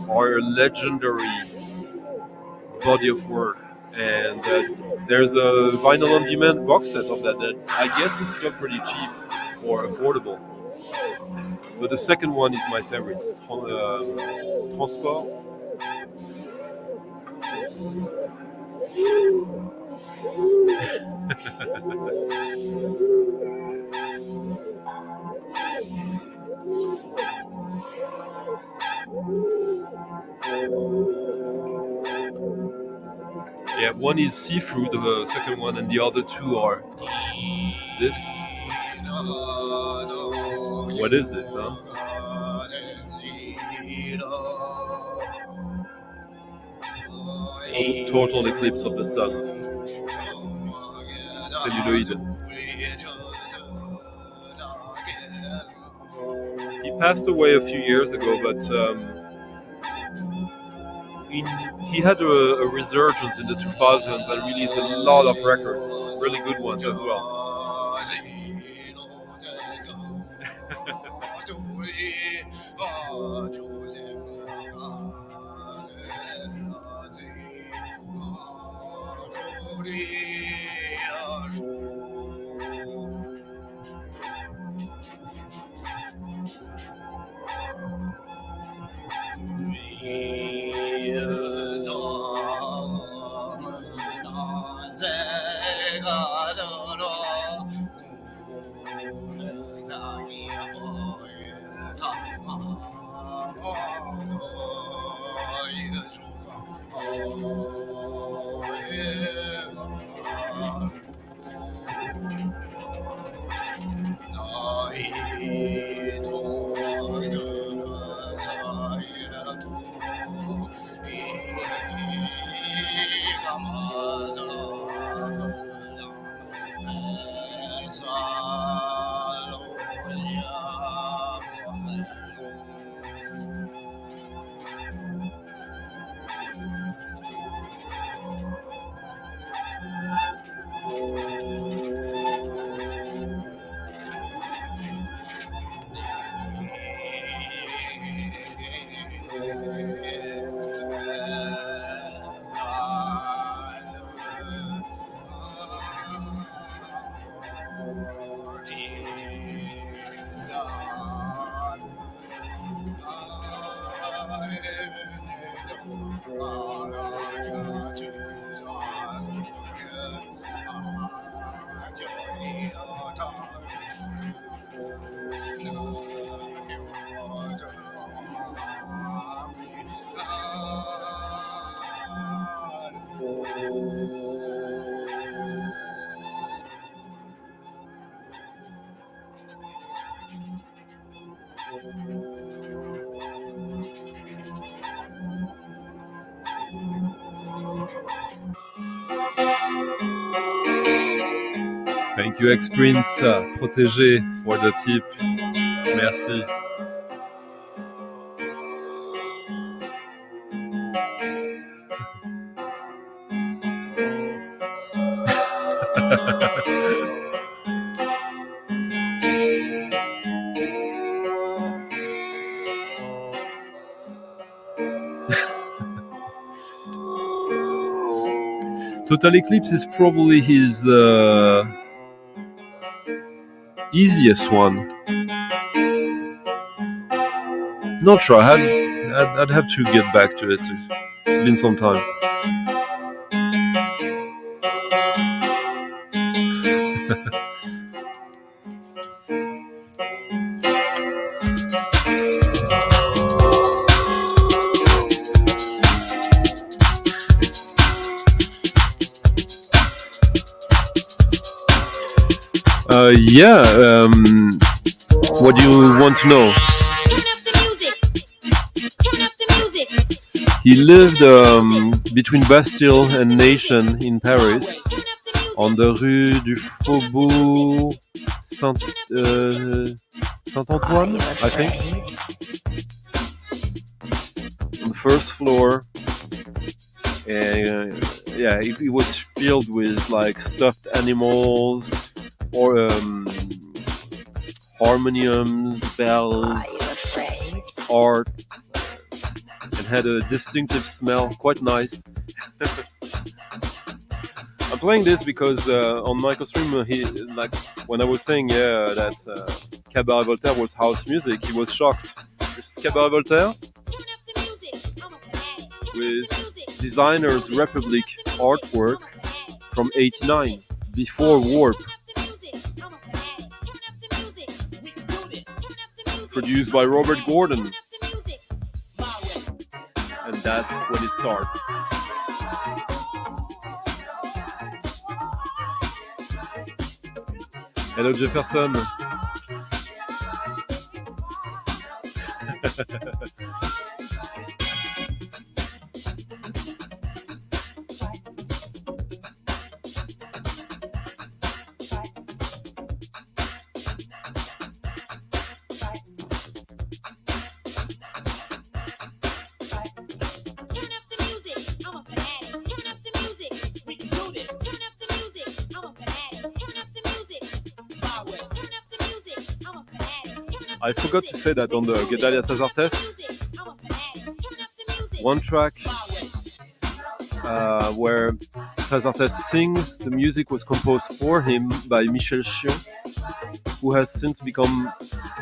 are a legendary body of work. And there's a vinyl on demand box set of that I guess is still pretty cheap or affordable. But the second one is my favorite, Transport. Yeah, one is see-through, the second one, and the other two are this. What is this, huh? Total eclipse of the sun. Celluloid. passed away a few years ago, but in, he had a resurgence in the 2000s and released a lot of records, really good ones as well. Thank you, X-Prince, protégé, for the tip. Merci. Total Eclipse is probably his easiest one. Not sure. I'd have to get back to it. It's been some time. Yeah. What do you want to know? He lived between Bastille and Nation in Paris, on the Rue du Faubourg Saint-Antoine, I think. On the first floor. And yeah, it was filled with like stuffed animals, or harmoniums, bells, art, and had a distinctive smell, quite nice. I'm playing this because on MicroStream, he, like, when I was saying that Cabaret Voltaire was house music, he was shocked. This is Cabaret Voltaire with Designers Republic artwork from '89, before Warp. Produced by Robert Gordon. And that's when it starts. Hello Jefferson. I forgot to say that on the Gedalia Tazartes, one track where Tazartes sings, the music was composed for him by Michel Chion, who has since become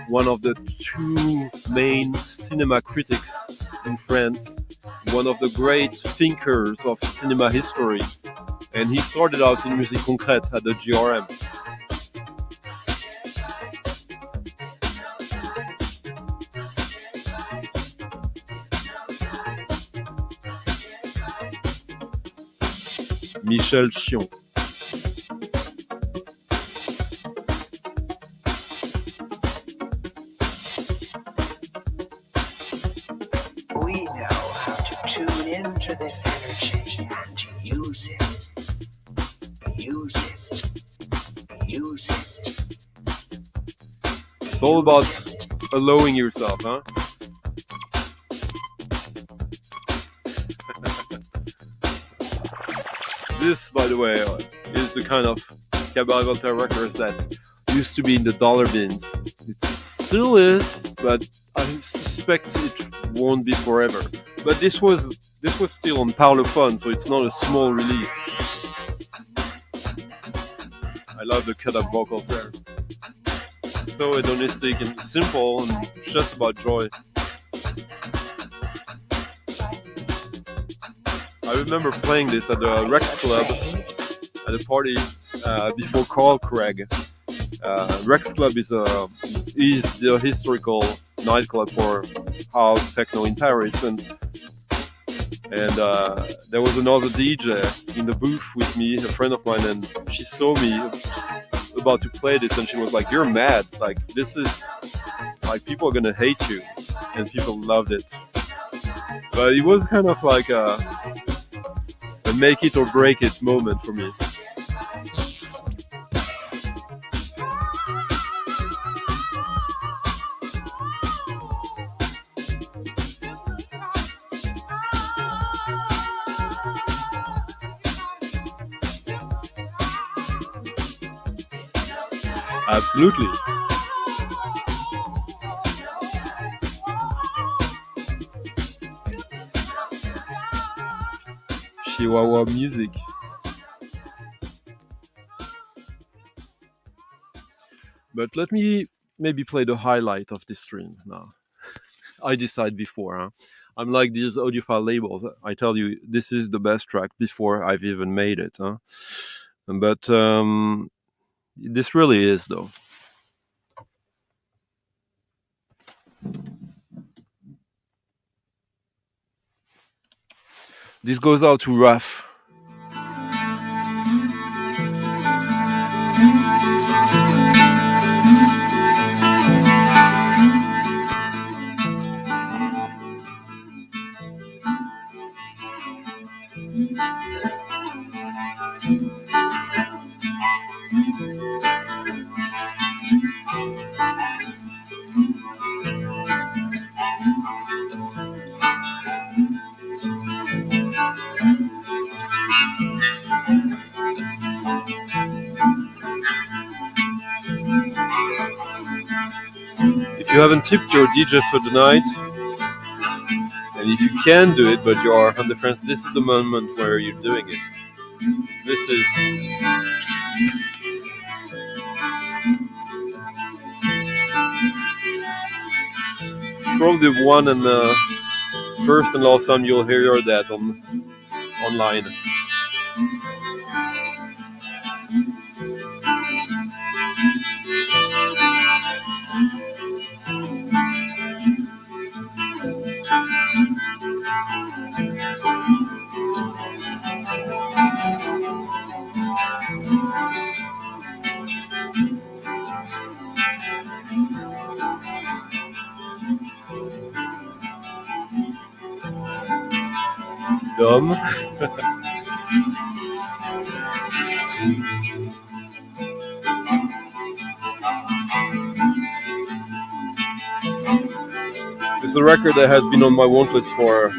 one of the two main cinema critics in France, one of the great thinkers of cinema history. And he started out in musique concrète at the GRM. Michel Chion. We know how to tune into this energy and use it. Use it. Use it. It's all about allowing yourself, huh? This, by the way, is the kind of Cabaret Voltaire records that used to be in the dollar bins. It still is, but I suspect it won't be forever. But this was still on Parlophone, so it's not a small release. I love the cut-up vocals there. It's so hedonistic and simple and just about joy. I remember playing this at the Rex Club at a party before Carl Craig. Rex Club is the historical nightclub for house techno in Paris, and there was another DJ in the booth with me, a friend of mine, and she saw me about to play this, and she was like, "You're mad! Like this is like people are gonna hate you," and people loved it. But it was kind of like a make it or break it moment for me. Absolutely. Chihuahua music. But let me maybe play the highlight of this stream now. I decide before. Huh? I'm like these audiophile labels. I tell you, this is the best track before I've even made it. Huh? But this really is, though. This goes out to Raph. If you haven't tipped your DJ for the night, and if you can do it, but you are under France, this is the moment where you're doing it. This is it's probably the one and the first and last time you'll hear that online. Dumb. It's a record that has been on my want list for a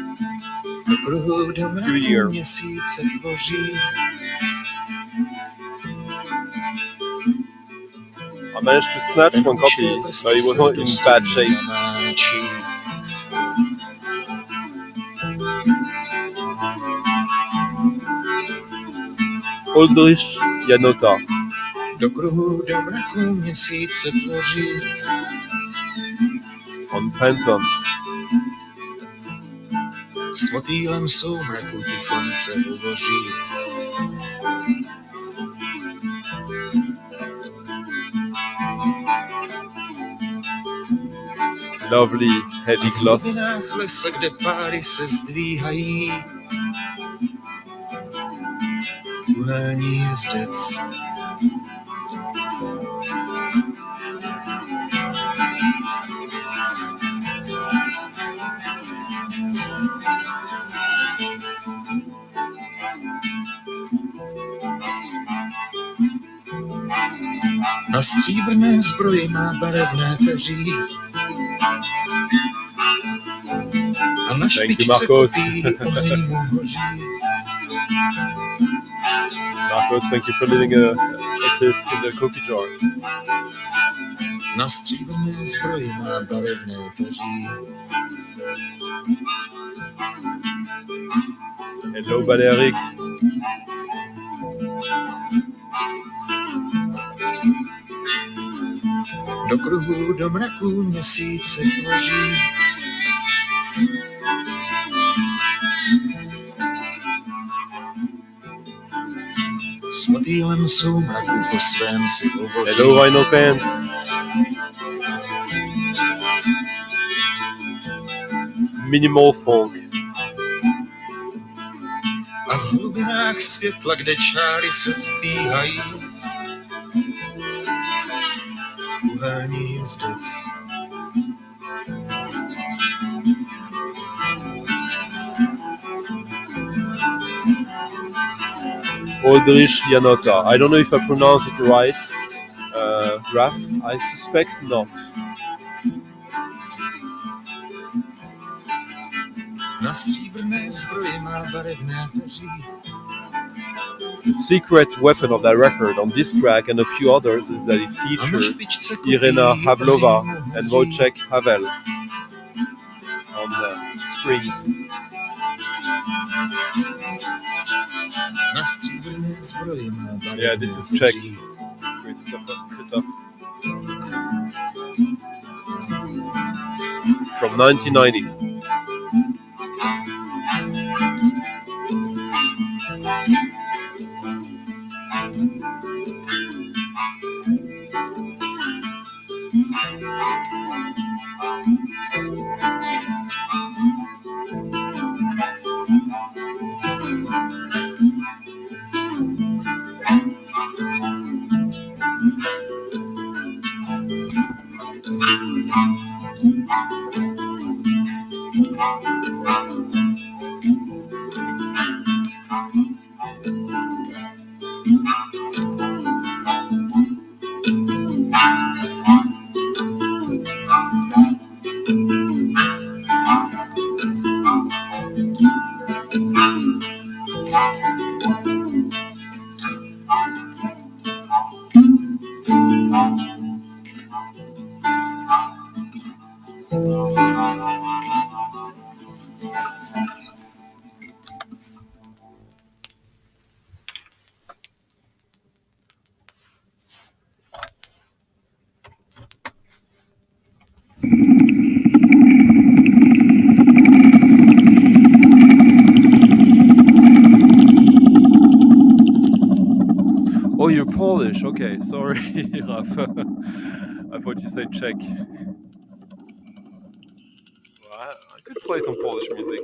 few years. I managed to snatch one copy, but it was not in bad shape. Oldrich Janota. Do kruhu do mraku měsíce tvoří. On printemps. S motýlem soumraku tichonce hovoří. Lovely heavy gloss. V hlubinách lesa, kde páry se zdvíhají. Uhání hvězdec. Na stříbrné zbroji má barevné peří. A na špičce kopí olejní hoří. Marcos, thank you for leaving a tip in the cookie jar. Na stříbrné zbroji má barevné peří. Hello, Baléric. Do kruhu, do mraku měsíce tvoří. S motýlem soumraku po svém si hovoří. Hello, Vinyl Pants. Minimal funk. A v hlubinách světla, kde čáry se zbíhají. Uhání hvězdec. Oldrich Janota. I don't know if I pronounce it right, Raf. I suspect not. Na stříbrné zbroji má barevné peří. The secret weapon of that record on this track and a few others is that it features Irena Havlova and Wojciech Havel on the screens. Na stříbrné zbroji má barevné Yeah, this is Czech. peří. Christoph. From 1990. Oh, you're Polish. Okay, sorry, Raf. I thought you said Czech. Well, I could play some Polish music.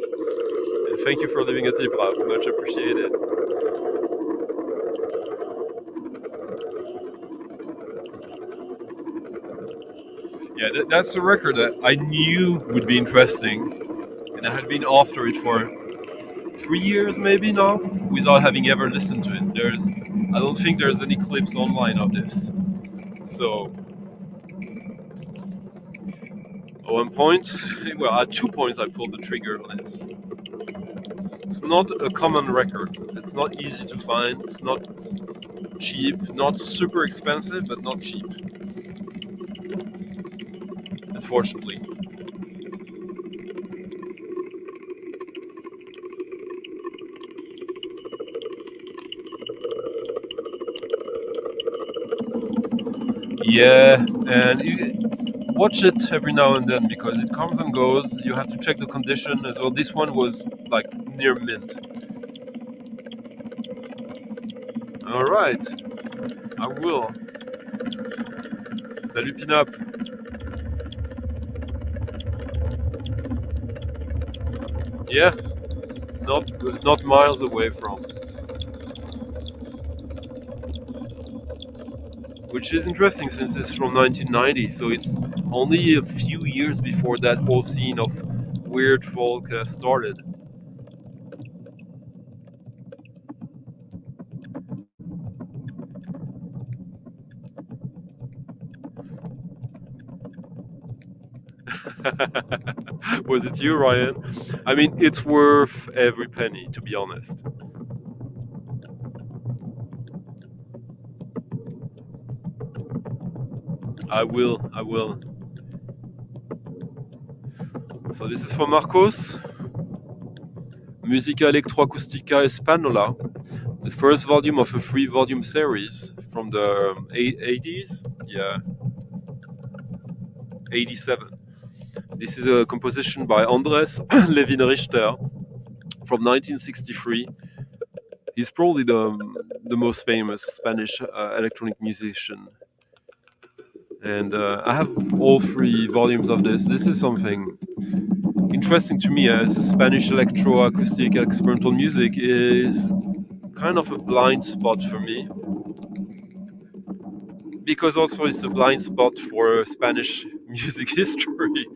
And thank you for leaving a tip, Raf. Much appreciated. Yeah, that's a record that I knew would be interesting, and I had been after it for 3 years maybe now, without having ever listened to it. I don't think there's any clips online of this. So, at one point, well, at 2 points I pulled the trigger on it. It's not a common record. It's not easy to find. It's not cheap. Not super expensive, but not cheap. unfortunately. Yeah, and watch it every now and then because it comes and goes. You have to check the condition as well. This one was like near mint. All right, I will. Salut Pinap. Yeah, not miles away from. Which is interesting since it's from 1990, so it's only a few years before that whole scene of weird folk started. Was it you, Ryan? I mean, it's worth every penny, to be honest. I will. So this is for Marcos. Musica Electroacustica Espanola, the first volume of a 3-volume series from the 80s. Yeah, 87. This is a composition by Andrés Levin Richter from 1963. He's probably the most famous Spanish electronic musician. And I have all 3 volumes of this. This is something interesting to me as Spanish electroacoustic experimental music is kind of a blind spot for me. Because also it's a blind spot for Spanish music history.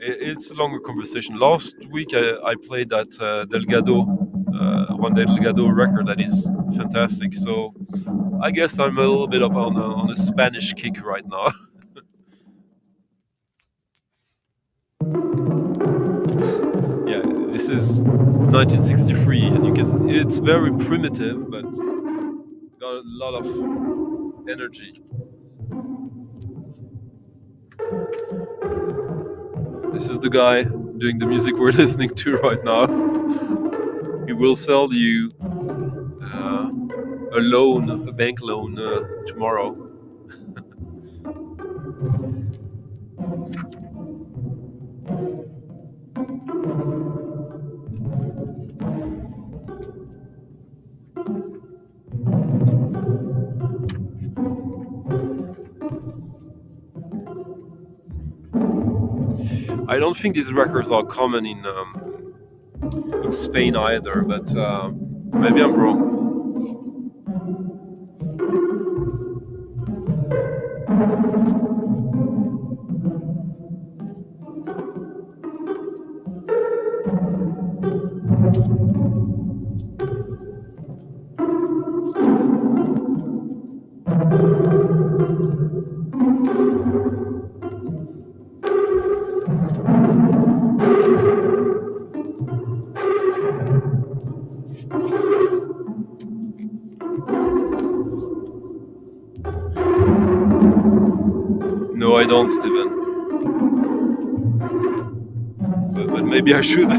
It's a longer conversation. Last week I played that Juan Delgado record that is fantastic. So I guess I'm a little bit up on a Spanish kick right now. Yeah, this is 1963, and you can see it's very primitive, but got a lot of energy. This is the guy doing the music we're listening to right now. He will sell you a bank loan tomorrow. I don't think these records are common in Spain either, but maybe I'm wrong. No, I don't, Steven. But maybe I should.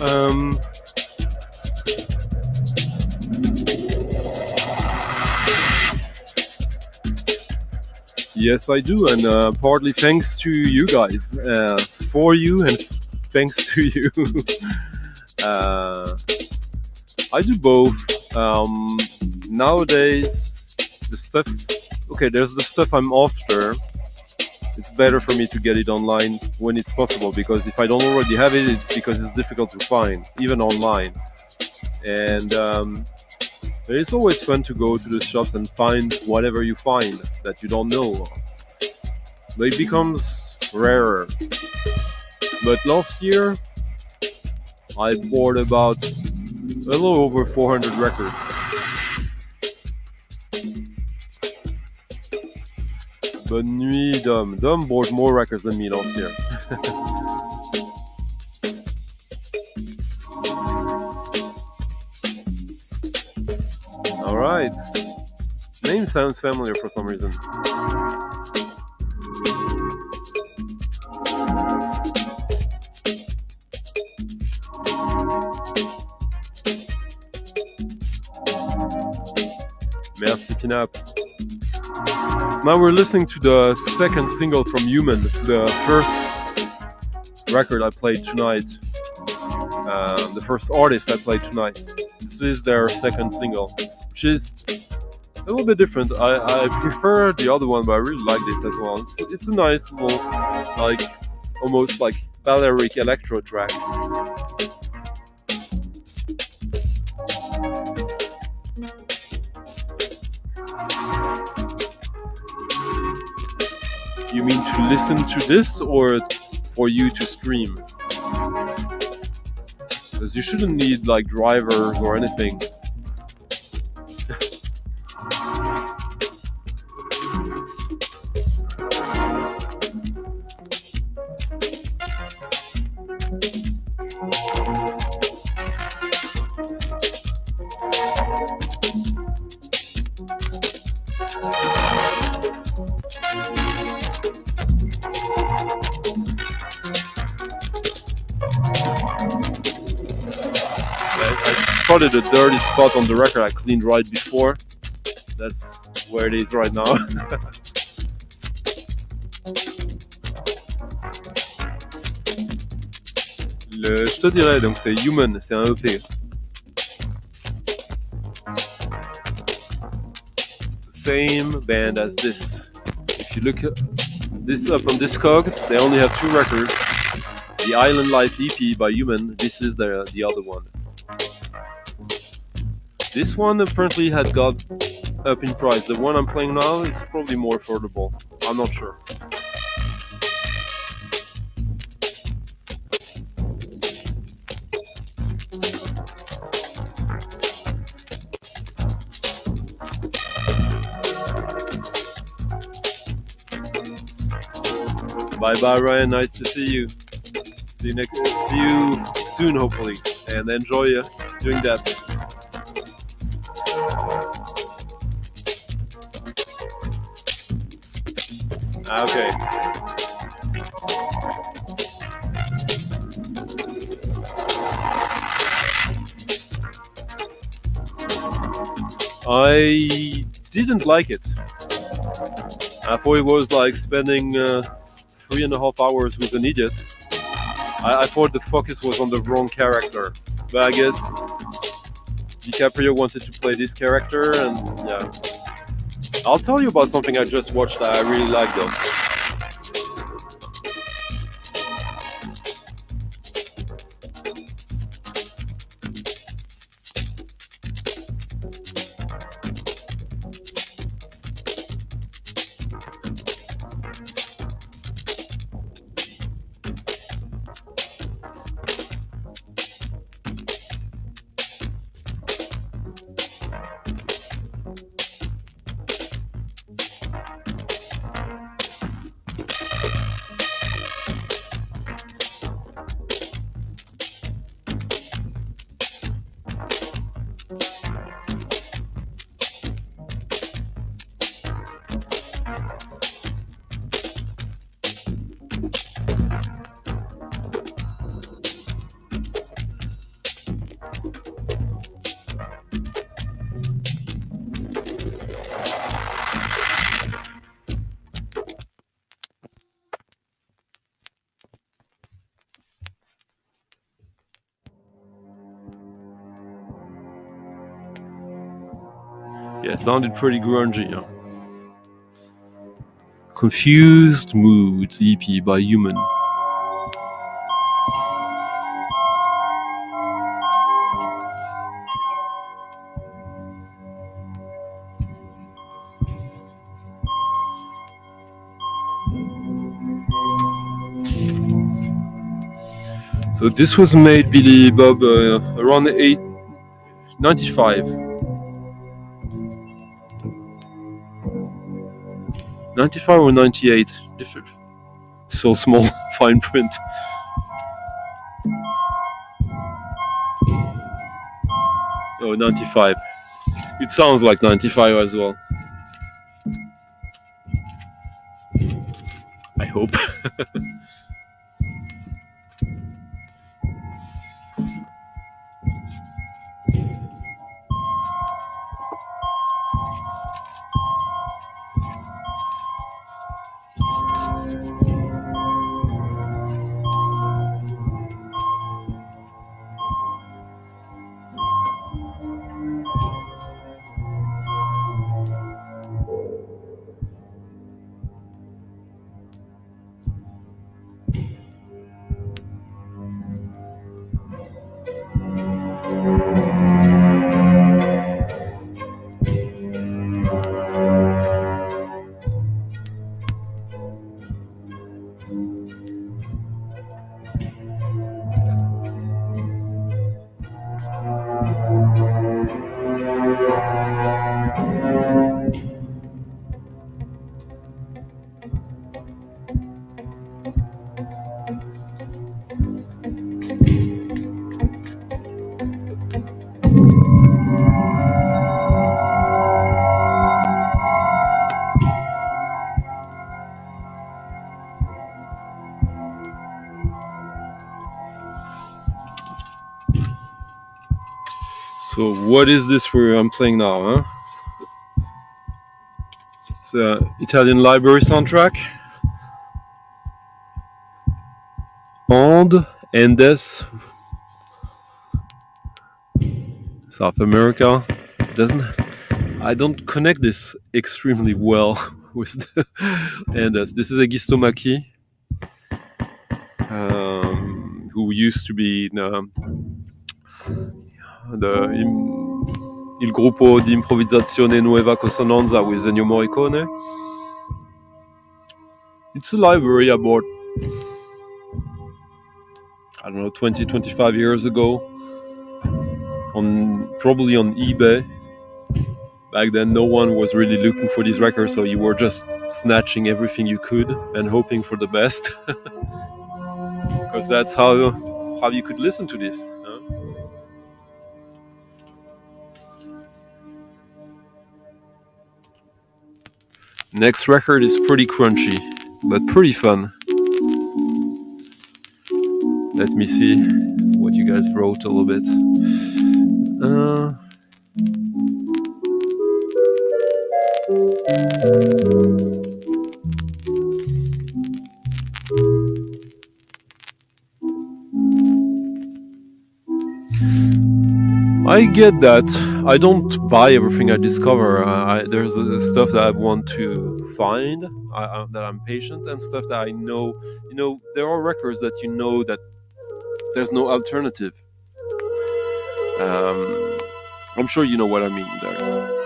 Um, yes, I do, and partly thanks to you guys, for you, and thanks to you. uh, I do both. Nowadays, the stuff. Okay, there's the stuff I'm after. It's better for me to get it online when it's possible, because if I don't already have it, it's because it's difficult to find, even online. And it's always fun to go to the shops and find whatever you find that you don't know. But it becomes rarer. But last year, I bought about a little over 400 records. But nuit, Dom bought more records than me last year. Alright. Name sounds familiar for some reason. Merci Pinap. So now we're listening to the second single from Human, the first record I played tonight, the first artist I played tonight. This is their second single, which is a little bit different. I prefer the other one, but I really like this as well. It's a nice little, like, almost like Balearic electro track. You mean to listen to this, or for you to stream? Because you shouldn't need like drivers or anything. Spotted a dirty spot on the record I cleaned right before. That's where it is right now. Je te dirais, donc c'est Human, c'est un EP. It's the same band as this. If you look this up on Discogs, they only have 2 records. The Island Life EP by Human, this is the other one. This one apparently had got up in price. The one I'm playing now is probably more affordable. I'm not sure. Bye bye Ryan, nice to see you. See you soon hopefully, and enjoy doing that. Okay. I didn't like it. I thought it was like spending 3.5 hours with an idiot. I thought the focus was on the wrong character, but I guess DiCaprio wanted to play this character, and yeah. I'll tell you about something I just watched that I really like though. Yeah, it sounded pretty grungy. Yeah. Confused Moods EP by Human. So this was made, Billy Bob, around 95. 95 or 98? Different. So small, fine print. Oh, 95. It sounds like 95 as well. I hope. So what is this I'm playing now, huh? It's an Italian library soundtrack. Andes, South America. I don't connect this extremely well with the Andes. This is Egistomaki, who used to be il gruppo di improvvisazione Nuova Consonanza with Ennio Morricone. It's a library I bought, I don't know, 20, 25 years ago, probably on eBay. Back then, no one was really looking for these records, so you were just snatching everything you could and hoping for the best. Because that's how you could listen to this. Huh? Next record is pretty crunchy, but pretty fun. Let me see what you guys wrote a little bit. I get that. I don't buy everything I discover. There's stuff that I want to find, that I'm patient, and stuff that I know. You know, there are records that you know that there's no alternative. I'm sure you know what I mean there.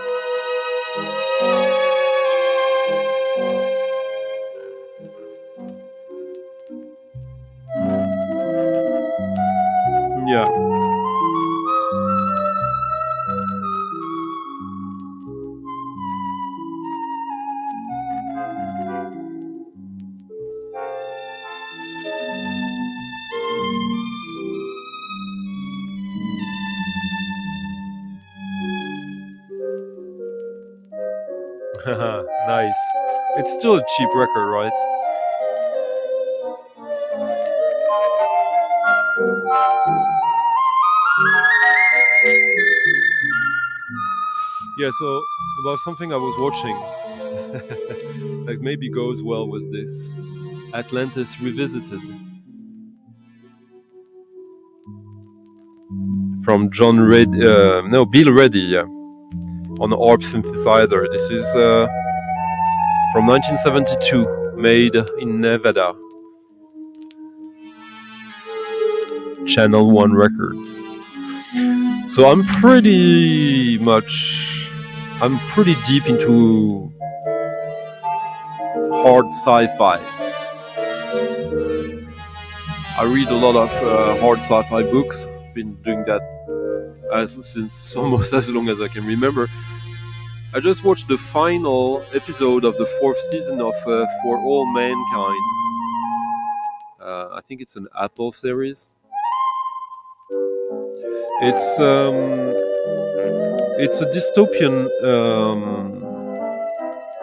Yeah. Nice. It's still a cheap record, right? Yeah, so about something I was watching, like maybe goes well with this. Atlantis Revisited. From Bill Reddy, yeah. on an ARP synthesizer. This is from 1972, made in Nevada. Channel 1 Records. So I'm pretty deep into hard sci-fi. I read a lot of hard sci-fi books. Been doing that since almost as long as I can remember. I just watched the final episode of the 4th season of For All Mankind. I think it's an Apple series. It's a dystopian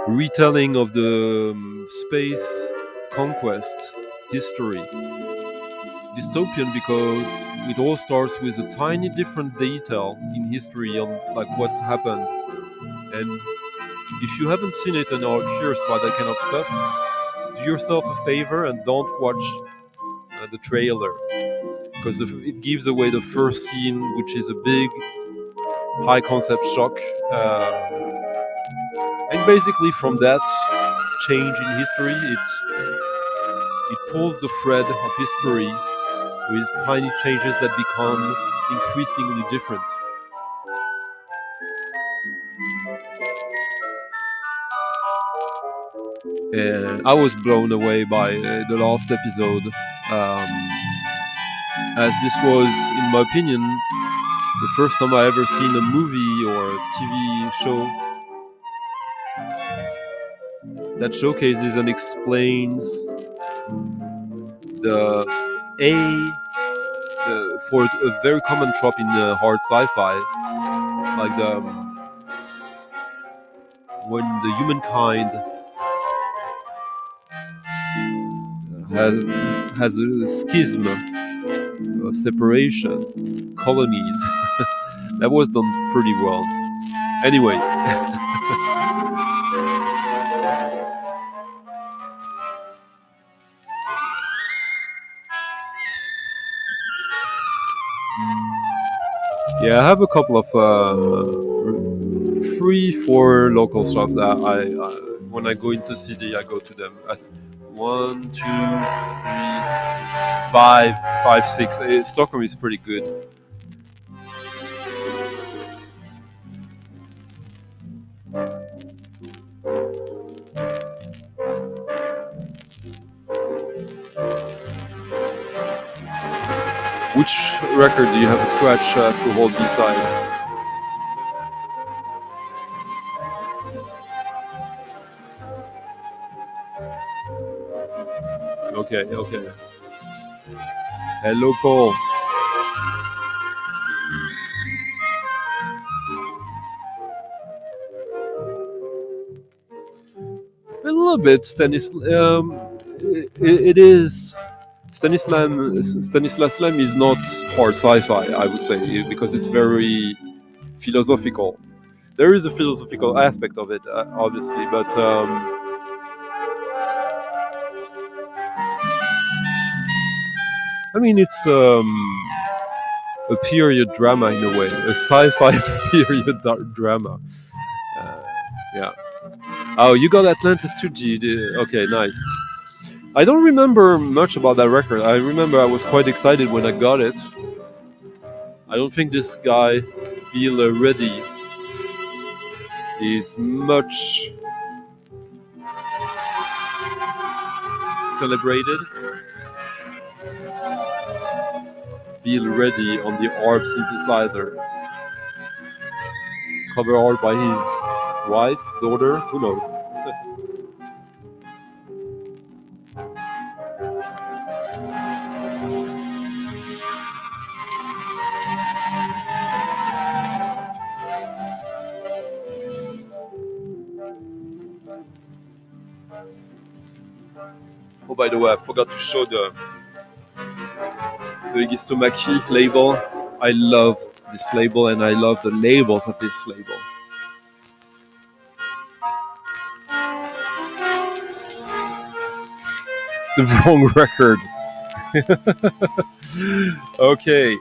retelling of the space conquest history. Dystopian because it all starts with a tiny different detail in history on like what happened. And if you haven't seen it and are curious about that kind of stuff, do yourself a favor and don't watch the trailer, because it gives away the first scene, which is a big high concept shock. And basically from that change in history, it pulls the thread of history with tiny changes that become increasingly different. And I was blown away by the last episode, as this was, in my opinion, the first time I ever seen a movie or a TV show that showcases and explains for a very common trope in hard sci-fi, like when the humankind has a schism, a separation, colonies. That was done pretty well. Anyways. Yeah, I have a couple of 3-4 local shops that I when I go into city, I go to them. 1, 2, 3, 5, 6. Stockholm is pretty good. Which record do you have a scratch through hold B-side? Okay. Hello, Paul. A little bit, it is. Stanislas Lem is not hard sci-fi, I would say, because it's very philosophical. There is a philosophical aspect of it, obviously, but I mean, it's a period drama in a way, a sci-fi period drama. Yeah. Oh, you got Atlantis 2G. Okay, nice. I don't remember much about that record. I remember I was quite excited when I got it. I don't think this guy, Bill Reddy, is much celebrated. Bill Reddy on the ARP synthesizer. Cover art by his wife, daughter, who knows. Oh, by the way, I forgot to show the Higistomaki label. I love this label and I love the labels of this label. It's the wrong record. Okay.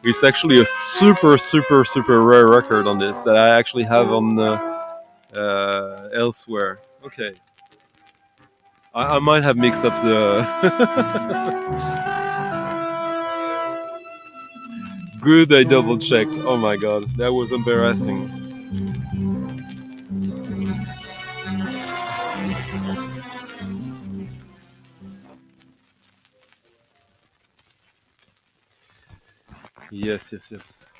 It's actually a super, super, super rare record on this that I actually have on elsewhere. Okay. I might have mixed up the. Good, I double checked. Oh my god, that was embarrassing. Yes, yes, yes.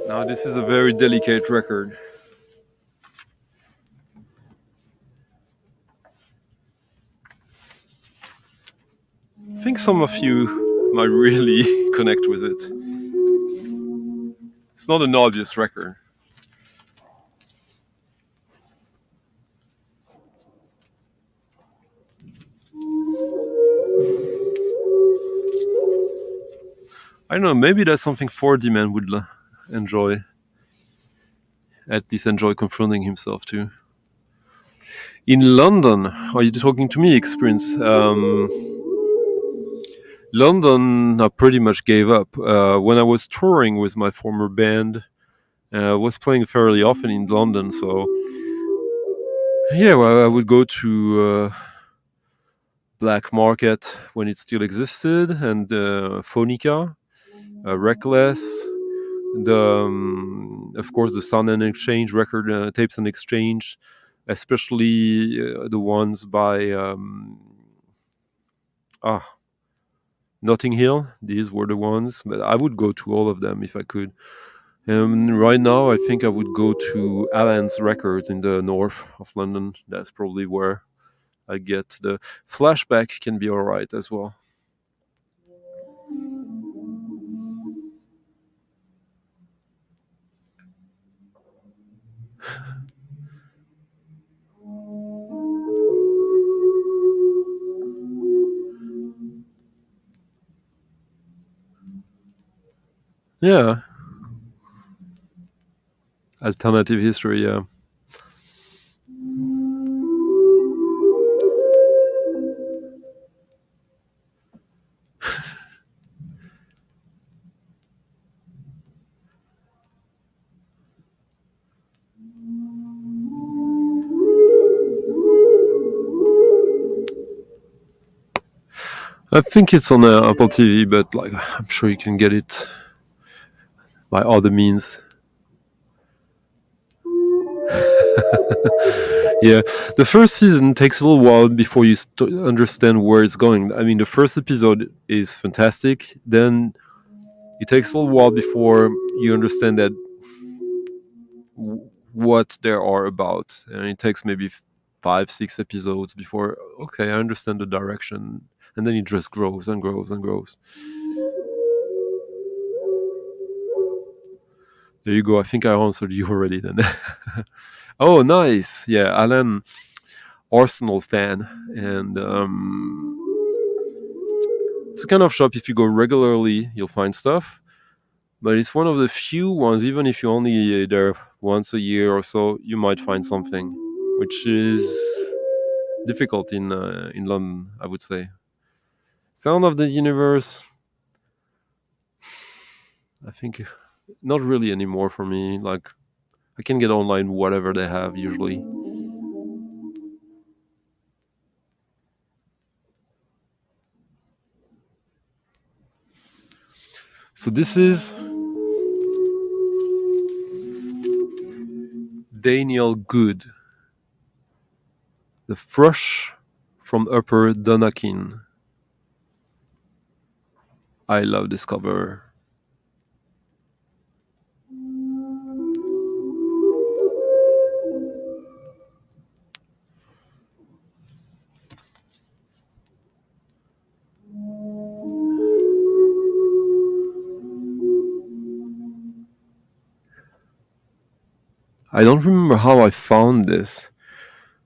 Now, this is a very delicate record. I think some of you might really connect with it. It's not an obvious record. I don't know, maybe that's something 4D Man would enjoy. At least enjoy confronting himself too. In London, are you talking to me, experience? London, I pretty much gave up. When I was touring with my former band, I was playing fairly often in London, so yeah, well, I would go to Black Market when it still existed, and Phonica, Reckless, of course the Sound and Exchange record, Tapes and Exchange, especially the ones by Notting Hill. These were the ones, but I would go to all of them if I could. Right now, I think I would go to Alan's Records in the north of London. That's probably where I get the Flashback. Can be alright as well. Yeah. Alternative history, yeah. I think it's on Apple TV, but like I'm sure you can get it by other means. Yeah, the first season takes a little while before you understand where it's going. I mean, the first episode is fantastic. Then it takes a little while before you understand that what they are about, and it takes maybe 5, 6 episodes before okay, I understand the direction, and then it just grows and grows and grows. There you go. I think I answered you already then. Oh, nice. Yeah, Alan, Arsenal fan, and it's a kind of shop. If you go regularly, you'll find stuff. But it's one of the few ones. Even if you only there once a year or so, you might find something, which is difficult in London, I would say. Sound of the Universe. I think not really anymore for me. Like I can get online whatever they have usually. So this is Daniel Good. The Thrush from Upper Donakin. I love this cover. I don't remember how I found this.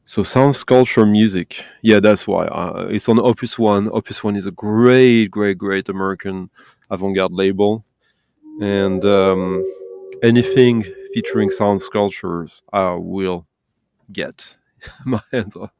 So sound sculpture music. Yeah, that's why. It's on Opus One. Opus One is a great, great, great American avant-garde label. And anything featuring sound sculptures, I will get my hands on.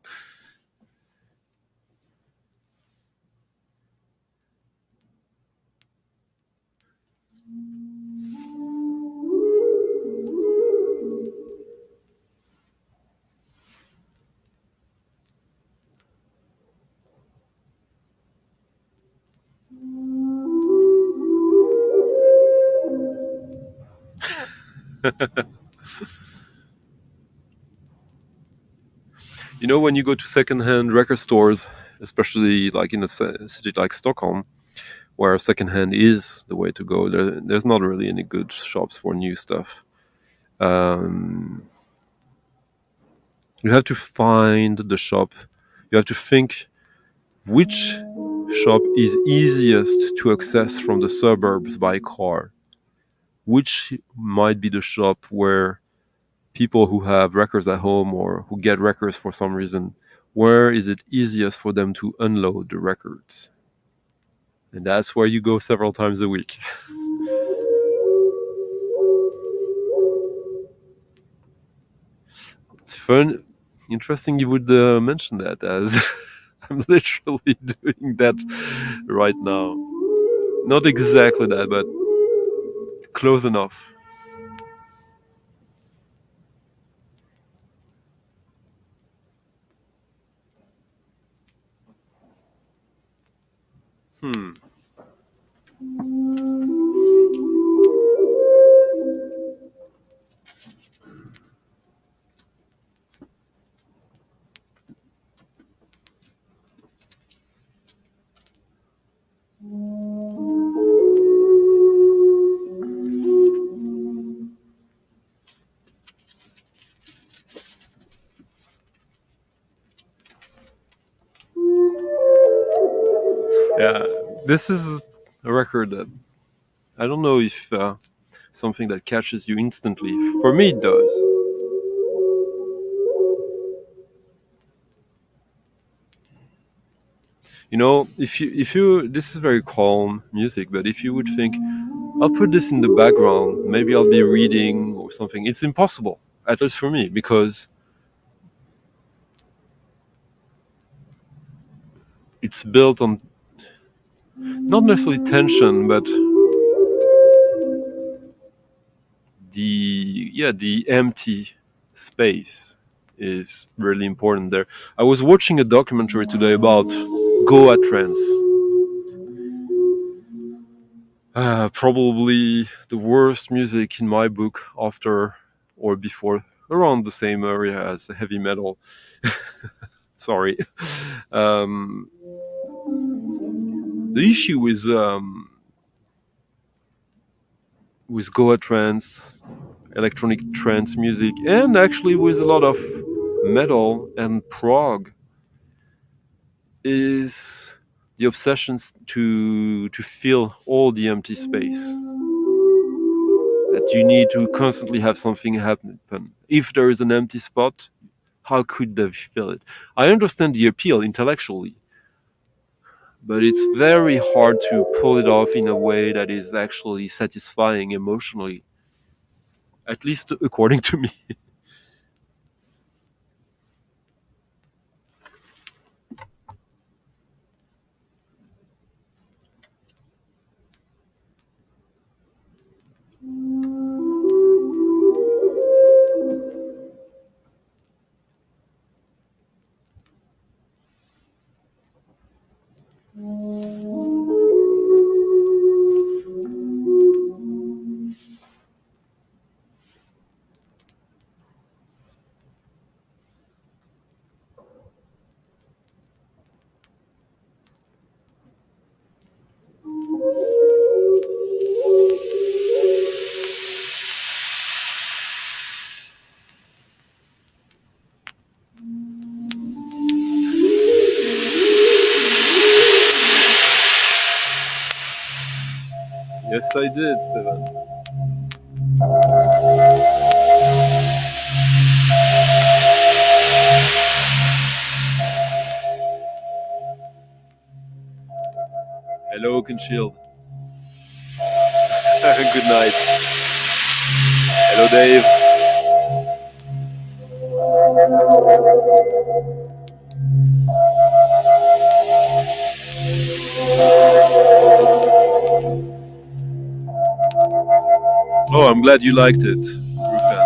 You know, when you go to secondhand record stores, especially like in a city like Stockholm, where secondhand is the way to go, there's not really any good shops for new stuff. Um, you have to find the shop. You have to think which shop is easiest to access from the suburbs by car. Which might be the shop where people who have records at home or who get records for some reason, where is it easiest for them to unload the records? And that's where you go several times a week. It's fun. Interesting you would mention that, as I'm literally doing that right now. Not exactly that, but close enough. Hmm. Yeah, this is a record that I don't know if something that catches you instantly. For me, it does. You know, if you this is very calm music, but if you would think, I'll put this in the background, maybe I'll be reading or something. It's impossible, at least for me, because it's built on not necessarily tension, but the empty space is really important there. I was watching a documentary today about Goa trance. Probably the worst music in my book after or before, around the same area as heavy metal. Sorry. Um, the issue with Goa trance, electronic trance music, and actually with a lot of metal and prog is the obsessions to fill all the empty space. That you need to constantly have something happen. If there is an empty spot, how could they fill it? I understand the appeal intellectually, but it's very hard to pull it off in a way that is actually satisfying emotionally, at least according to me. Yes, I did, Stefan. Hello, Conchild. Good night. Hello, Dave. Oh, I'm glad you liked it, Rufan.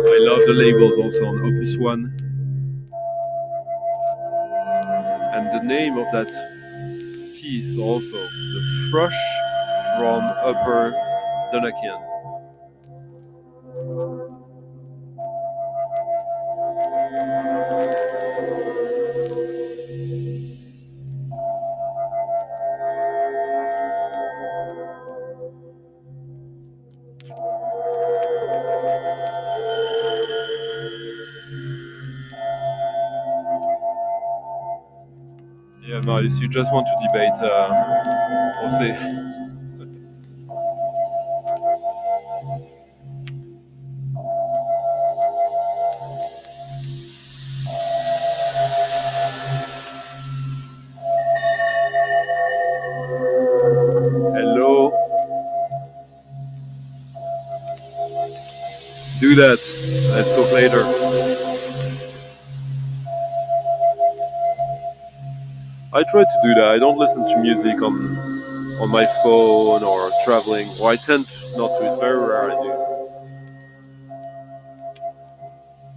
I love the labels also on Opus 1. And the name of that piece also, the Thrush from Upper Dunakian. Yeah, Marius, you just want to debate Jose. Hello. Do that. Let's talk later. I try to do that. I don't listen to music on my phone or traveling, so I tend not to. It's very rare I do.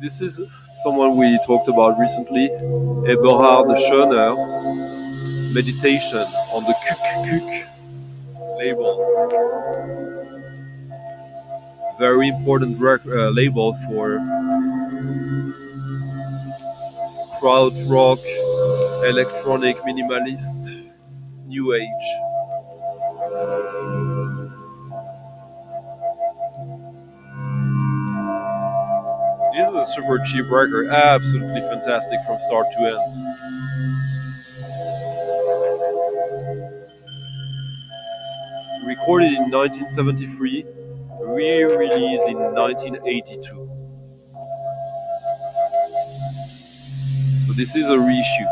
This is someone we talked about recently, Eberhard Schöner, Meditation on the Kuk label. Very important label for crowd rock, electronic minimalist, new age. This is a super cheap record, absolutely fantastic from start to end. Recorded in 1973, re-released in 1982. So this is a reissue.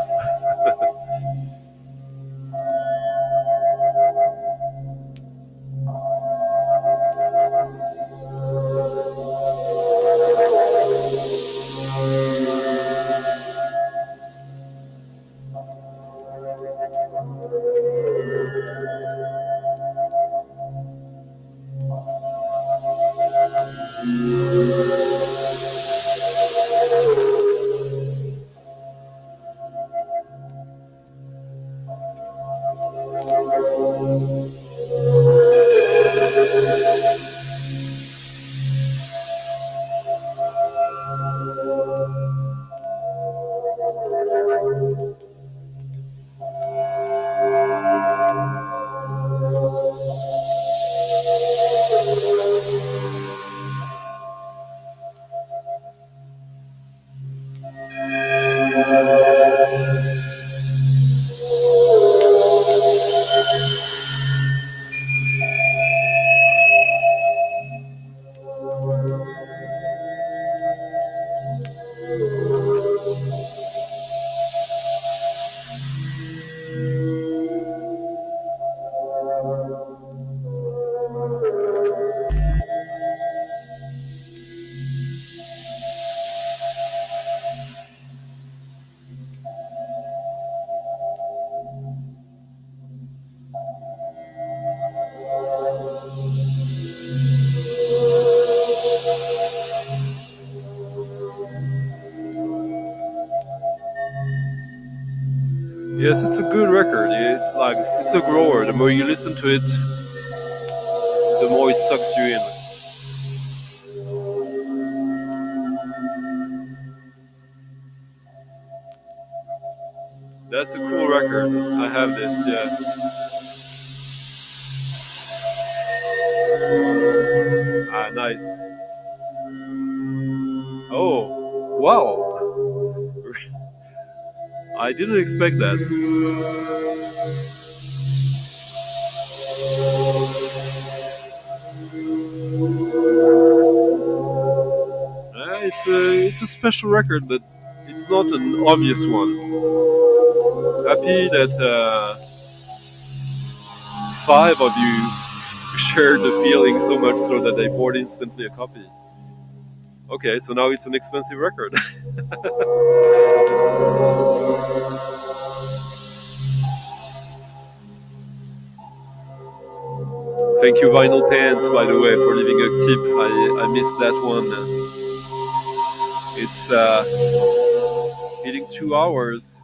Yes, it's a good record. It's a grower. The more you listen to it, the more it sucks you in. That's a cool record. I have this, yeah. Ah, nice. Wow, I didn't expect that. It's a special record, but it's not an obvious one. Happy that 5 of you shared the feeling so much so that they bought instantly a copy. Okay, so now it's an expensive record. Thank you, Vinyl Pants, by the way, for leaving a tip. I missed that one. It's hitting 2 hours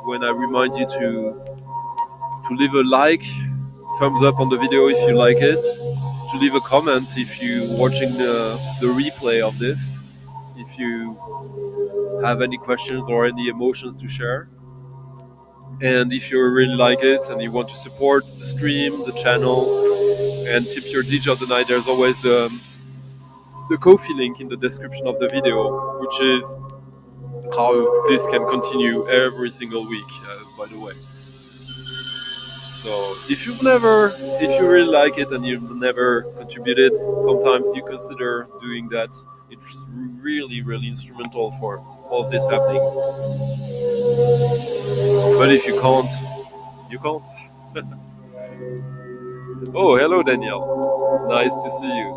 when I remind you to leave a like, thumbs up on the video if you like it, to leave a comment if you're watching the replay of this, if you have any questions or any emotions to share. And if you really like it and you want to support the stream, the channel, and tip your DJ of the night, there's always the Ko-fi link in the description of the video, which is how this can continue every single week, by the way. So if you really like it and you've never contributed, sometimes you consider doing that. It's really, really instrumental for all of this happening. But if you can't, you can't. Oh, hello, Danielle. Nice to see you.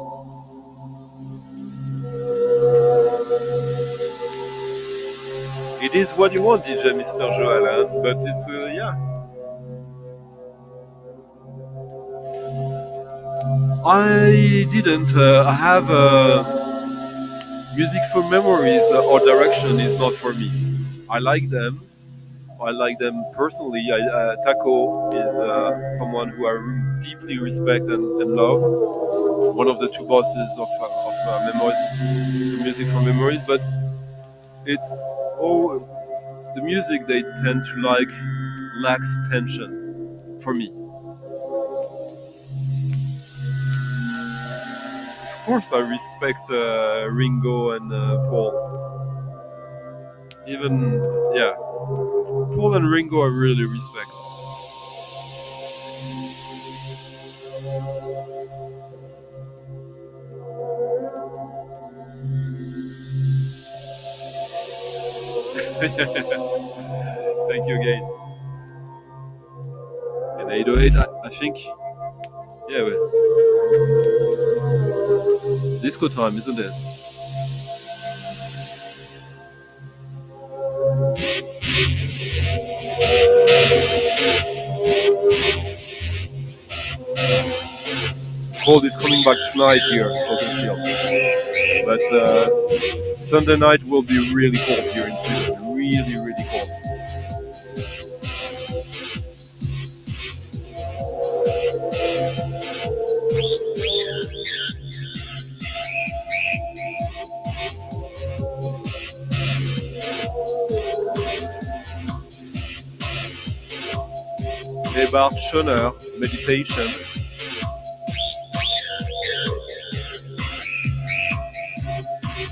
It is what you want, DJ Mr. Joel, but it's, yeah. I didn't. I have music for memories or direction is not for me. I like them. I like them personally. Taco is someone who I deeply respect and love. One of the two bosses of memories, music for memories. But it's the music they tend to like lacks tension for me. Of course, I respect Ringo and Paul. Even, yeah, Paul and Ringo I really respect. Thank you again. And 808, I think, yeah, it's disco time, isn't it? Cold is coming back tonight here, Open Shield. But Sunday night will be really cold here in Sweden. Really, really cold. Ebert Schoner, Meditation.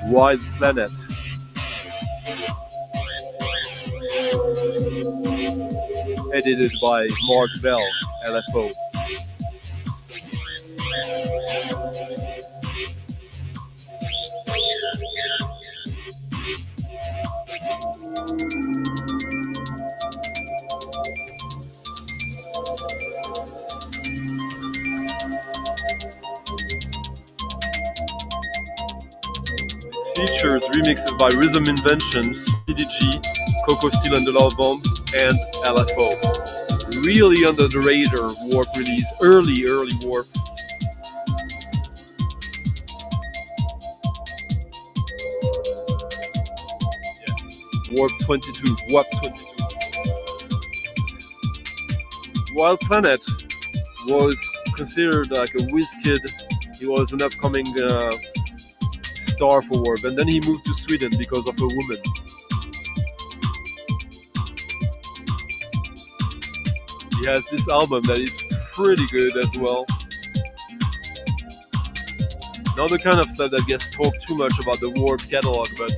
Wild Planet. Edited by Mark Bell, LFO. Features remixes by Rhythm Inventions, PDG, Coco Steel and the Love Bomb, and LFO. Really under the radar Warp release, early Warp. Yeah. Warp 22, Warp 22. Wild Planet was considered like a whiz kid. He was an upcoming star for Warp, and then he moved to Sweden because of a woman. He has this album that is pretty good as well. Not the kind of stuff that gets talked too much about the Warp catalog, but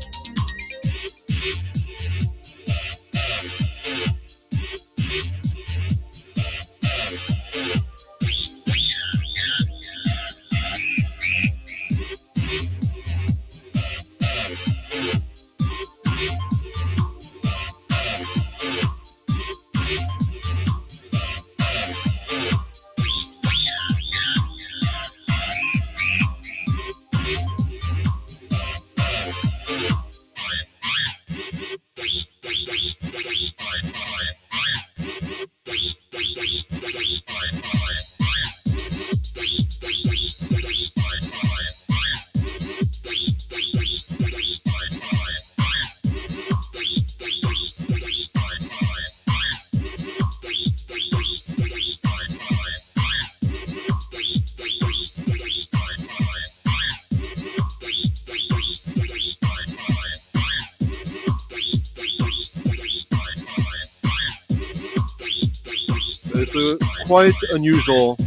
It's a quite unusual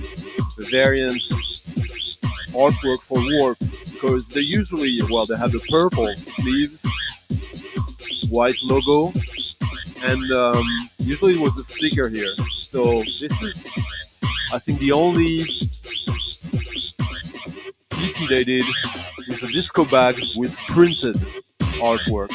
variant artwork for Warp because they usually, well, they have the purple sleeves, white logo, and usually it was a sticker here. So this is, I think, the only EP they did with a disco bag with printed artwork.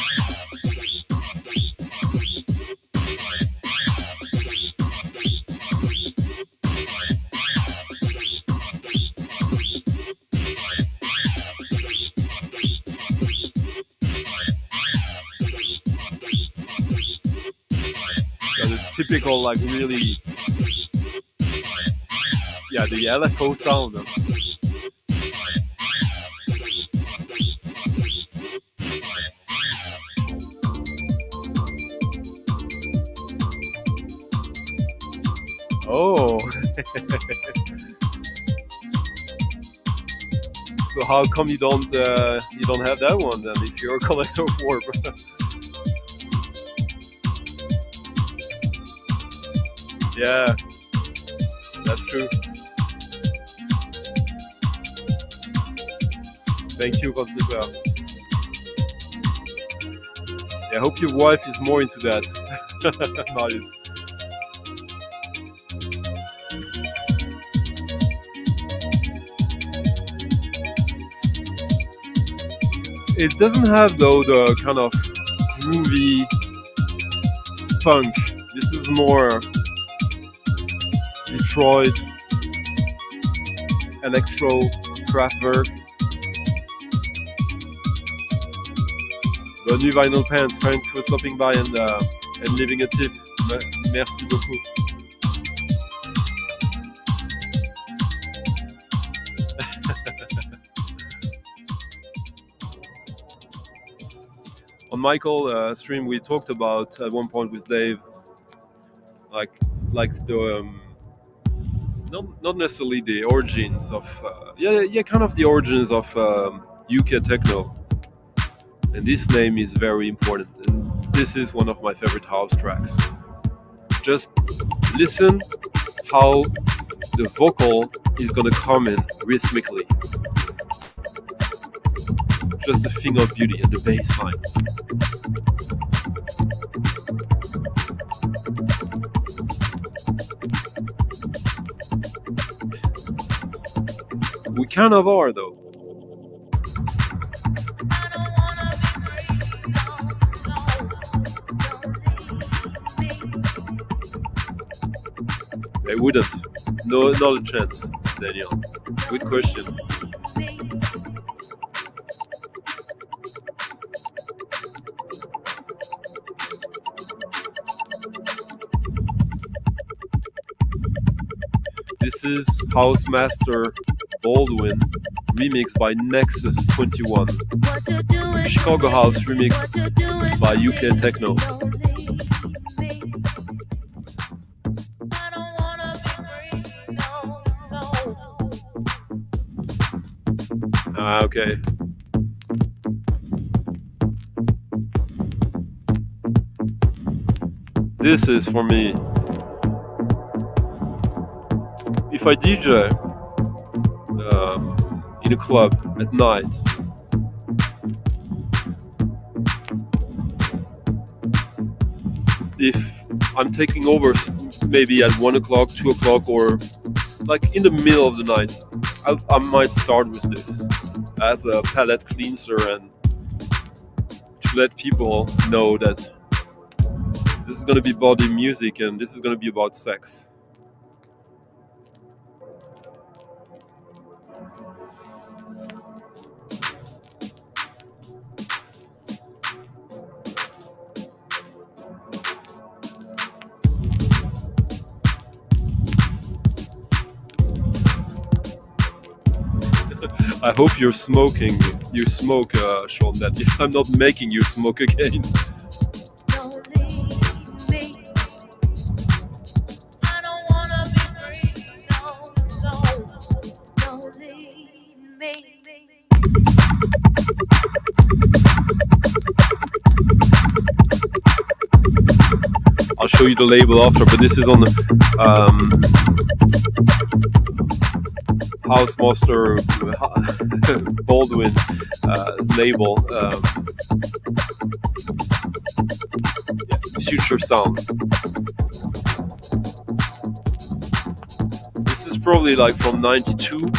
Typical, like, really, yeah, the LFO sound. Oh, so how come you don't have that one then? If you're a collector of Warp. Yeah, that's true. Thank you, Consider. Yeah, I hope your wife is more into that, Marius. It doesn't have, though, the kind of groovy funk. This is more Detroit electro Kraftwerk. The new vinyl pants. Thanks for stopping by and leaving a tip. Merci beaucoup. On Michael stream, we talked about at one point with Dave, like the not necessarily the origins of kind of the origins of UK techno, and this name is very important. And this is one of my favorite house tracks. Just listen how the vocal is gonna come in rhythmically. Just a thing of beauty, and the bass line. We kind of are, though. They wouldn't. No, not a chance, Daniel. Good question. This is Housemaster Baldwin, remixed by Nexus 21. Chicago House remixed by UK Techno. Okay. This is for me. If I DJ in a club at night, if I'm taking over maybe at 1 o'clock, 2 o'clock, or like in the middle of the night, I might start with this as a palate cleanser and to let people know that this is going to be body music and this is going to be about sex. I hope you're smoking. You smoke, Sean, that I'm not making you smoke again. I'll show you the label after, but this is on the Housemaster Baldwin label. Future Sound. This is probably like from 92.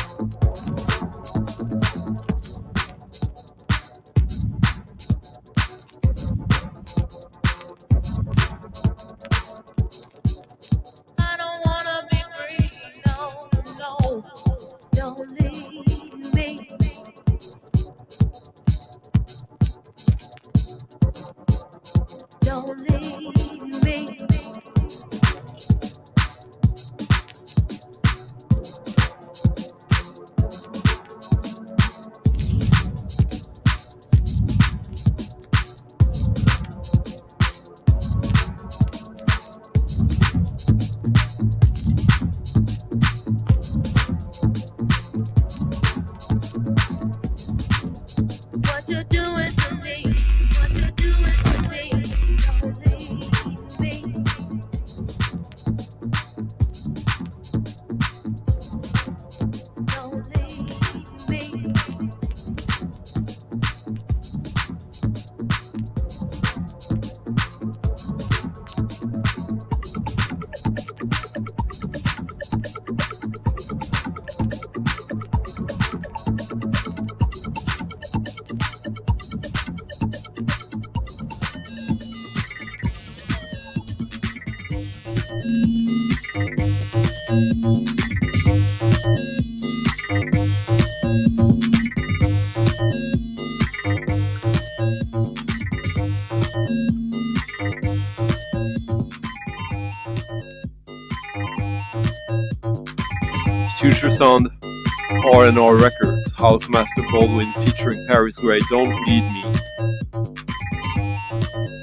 Future Sound R&R Records, Housemaster Baldwin featuring Paris Grey, Don't Lead Me.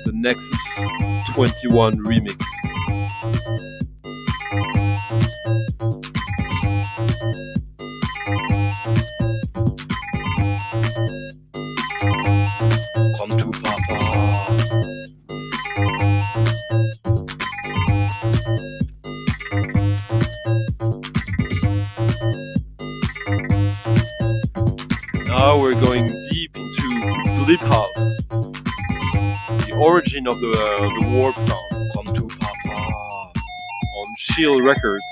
The Nexus 21 remix. Come to Papa. Now we're going deep into Blip House, the origin of the warp sound. Come to Papa. On Chill Records.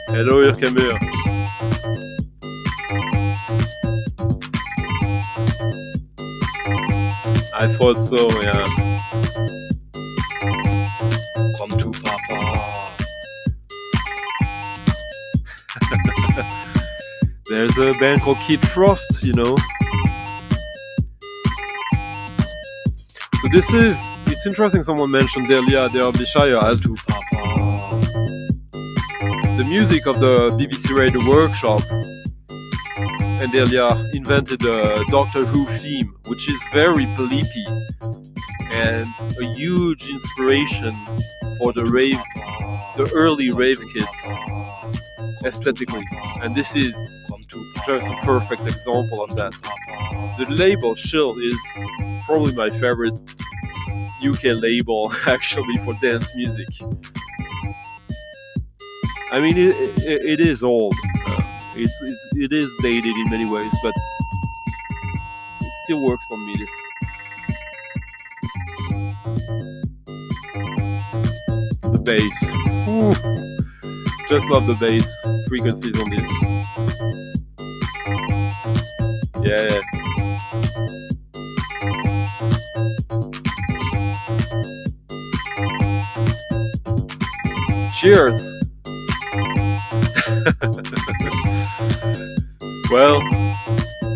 Hello Irkamur. I thought so, yeah. Come to Papa. There's a band called Kid Frost, you know. So this is, it's interesting someone mentioned Delia Derbyshire as To Papa. the music of the BBC Radio Workshop. And Delia invented the Doctor Who theme, which is very bleepy and a huge inspiration for the early rave kids aesthetically. And this is just a perfect example of that. The label Chill is probably my favorite UK label actually for dance music. I mean, it is old. It is dated in many ways, but it still works on me. The bass. Ooh. Just love the bass frequencies on this. Yeah. Cheers. Well,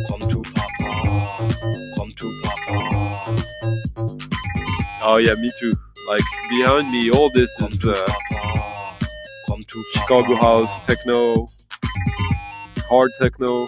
Come to Papa. Come to Papa. oh yeah, me too. Like behind me, all this Come is to Papa. Come to Chicago Papa. house, techno, hard techno,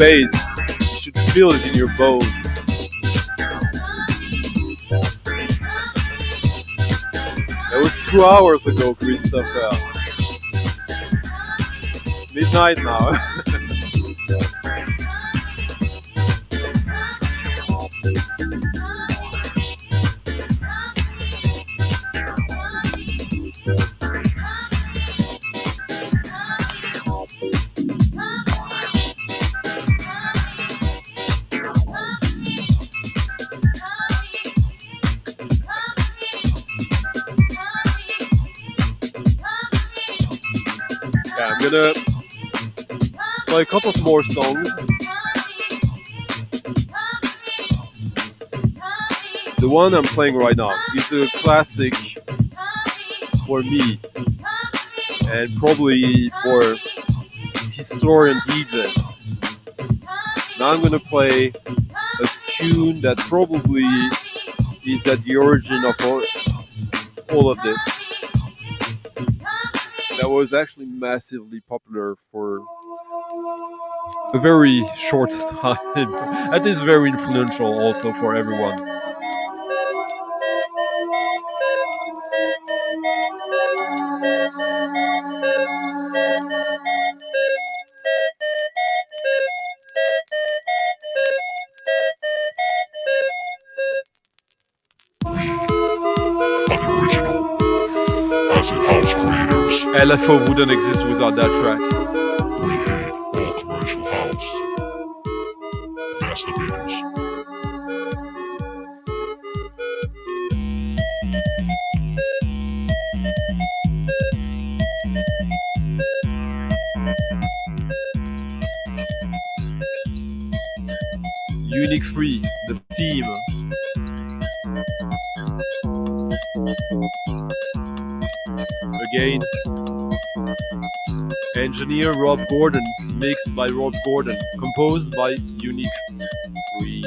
bass. You should feel it in your bones. That was 2 hours ago, Christopher. Midnight now. I'm gonna play a couple of more songs. The one I'm playing right now is a classic for me and probably for historian DJs. Now I'm gonna play a tune that probably is at the origin of all of this. That was actually massively popular for a very short time. That is very influential also for everyone. LFO wouldn't exist without that track. We hate all commercial house. Masturbators. Unique Free, the theme. Again, engineer Rob Gordon, mixed by Rob Gordon, composed by Unique Free.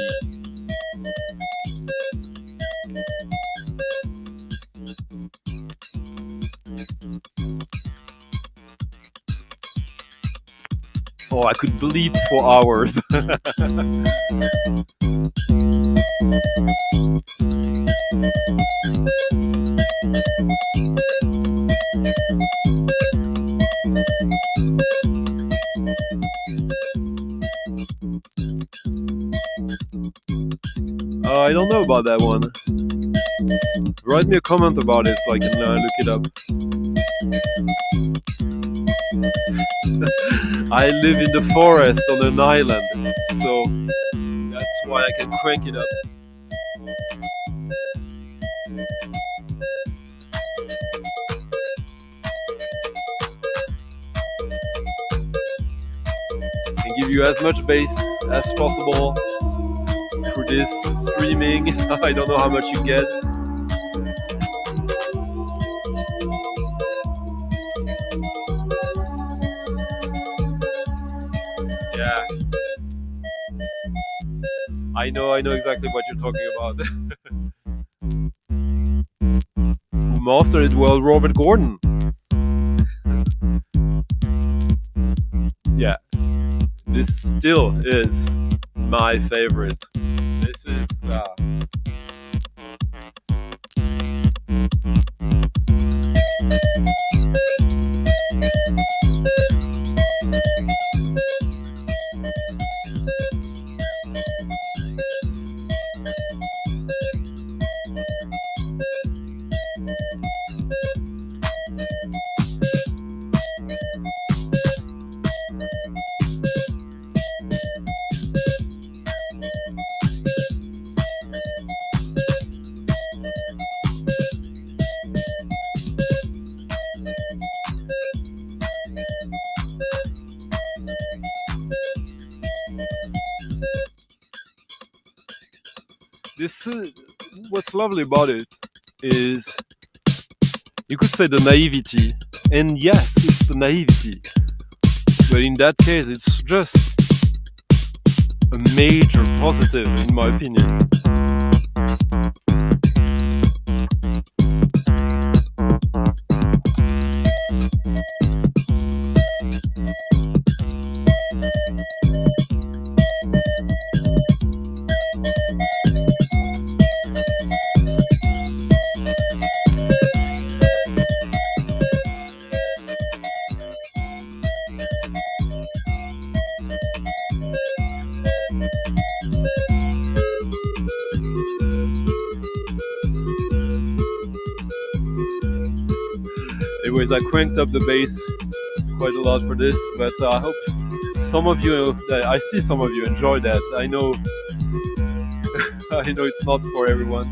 Oh, I could bleep for hours. I don't know about that one. Write me a comment about it so I can look it up. I live in the forest on an island, so that's why I can crank it up. And give you as much bass as possible through this streaming. I don't know how much you get. Yeah. I know exactly what you're talking about. Who mastered it well? Robert Gordon. Yeah. This still is my favorite. This is this. What's lovely about it is, you could say the naivety, and yes, it's the naivety. But in that case, it's just a major positive, in my opinion. Anyways, I cranked up the bass quite a lot for this, but I hope some of you, I see some of you enjoy that. I know, I know it's not for everyone,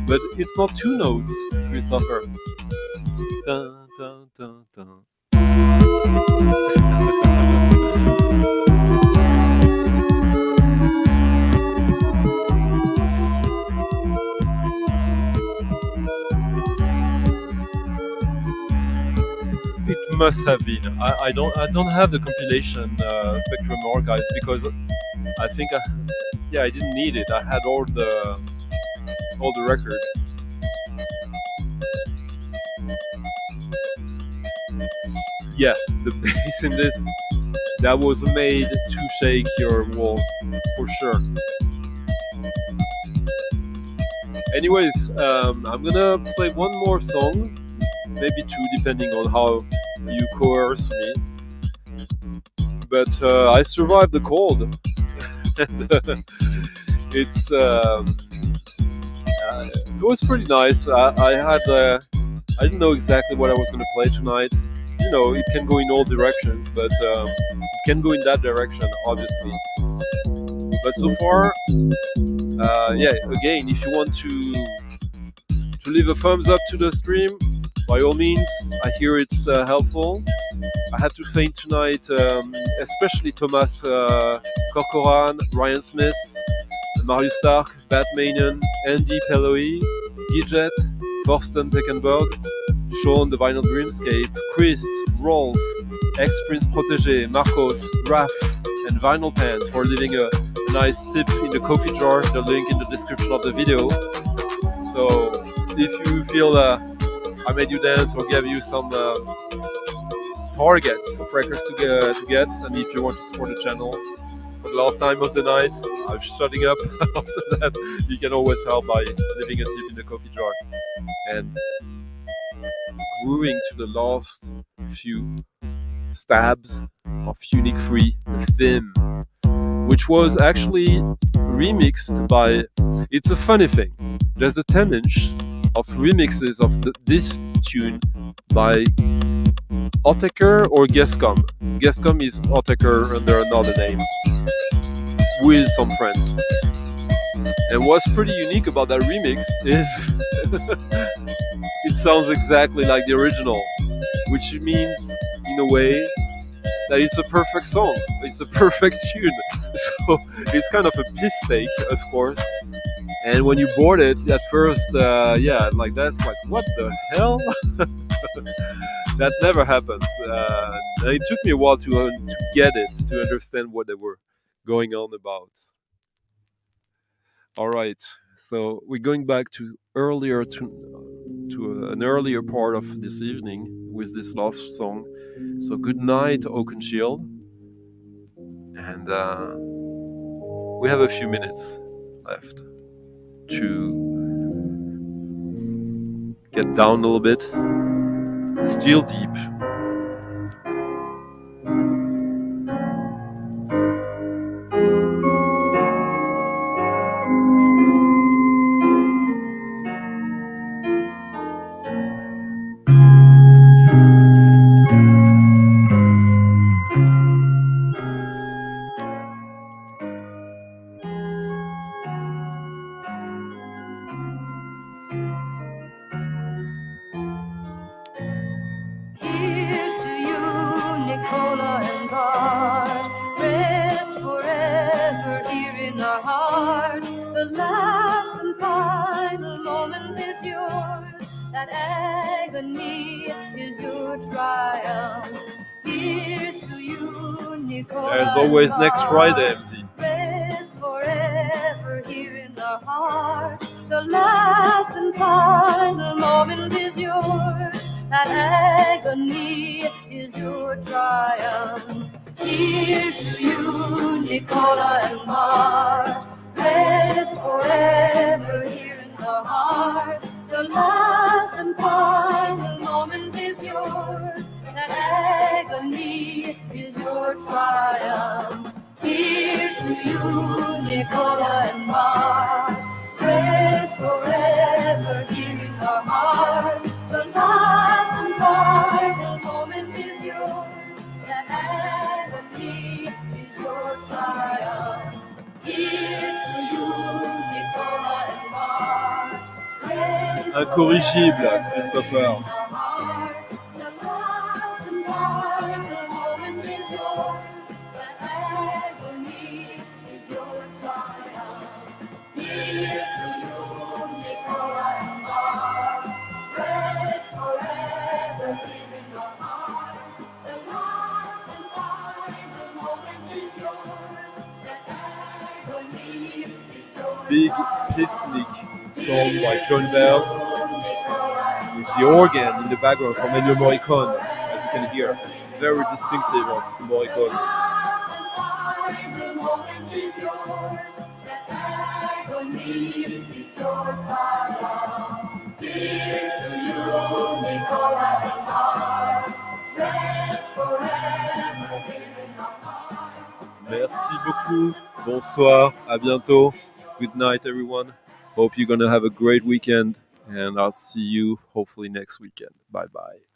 but it's not two notes, Christopher. Dun, dun, dun, dun. It must have been. I don't have the compilation Spectrum archives because I think I didn't need it. I had all the records. Yeah, the bass in this, that was made to shake your walls for sure. Anyways, I'm gonna play one more song, maybe two, depending on how you coerce me. But I survived the cold. It's it was pretty nice. I didn't know exactly what I was gonna play tonight. You know, it can go in all directions, but it can go in that direction, obviously. But so far, again, if you want to leave a thumbs up to the stream, by all means, I hear it's helpful. I had to thank tonight, especially Thomas Corcoran, Ryan Smith, Marius Stark, Batmanen, Andy Pelloy, Gidget, Thorsten Teckenberg, Sean the Vinyl Dreamscape, Chris, Rolf, Ex-Prince Protégé, Marcos, Raph, and Vinyl Pants for leaving a nice tip in the coffee jar, the link in the description of the video. So if you feel I made you dance or gave you some targets of records to get, and if you want to support the channel for the last time of the night, I'm shutting up. After that, you can always help by leaving a tip in the coffee jar. And growing to the last few stabs of Unique 3, the theme, which was actually remixed by, it's a funny thing, there's a 10-inch of remixes of this tune by Ottaker or Gescom. Gescom is Ottaker under another name, with some friends. And what's pretty unique about that remix is it sounds exactly like the original, which means, in a way, that it's a perfect song, it's a perfect tune. So it's kind of a piss take, of course. And when you board it at first, like that's like, what the hell? That never happens. And it took me a while to get it, to understand what they were going on about. All right, so we're going back to an earlier part of this evening with this last song. So good night, Oakenshield, and we have a few minutes left to get down a little bit, still deep. That agony is your triumph. Here's to you, Nicola. There's always next Friday, MZ. Rest forever here in our hearts. The last and final moment is yours. That agony is your triumph. Here's to you, Nicola and Mart. Rest forever here in our hearts. The last and final moment is yours. That agony is your triumph. Here's to you, Nicola and Mart. Rest forever here in our hearts. The last Incorrigible, Christopher. Big Picnic song by jeunes with the organ in the background from Ennio Morricone, as you can hear. Very distinctive of Morricone. Merci beaucoup. Bonsoir. À bientôt. Good night, everyone. Hope you're gonna have a great weekend, and I'll see you hopefully next weekend. Bye bye.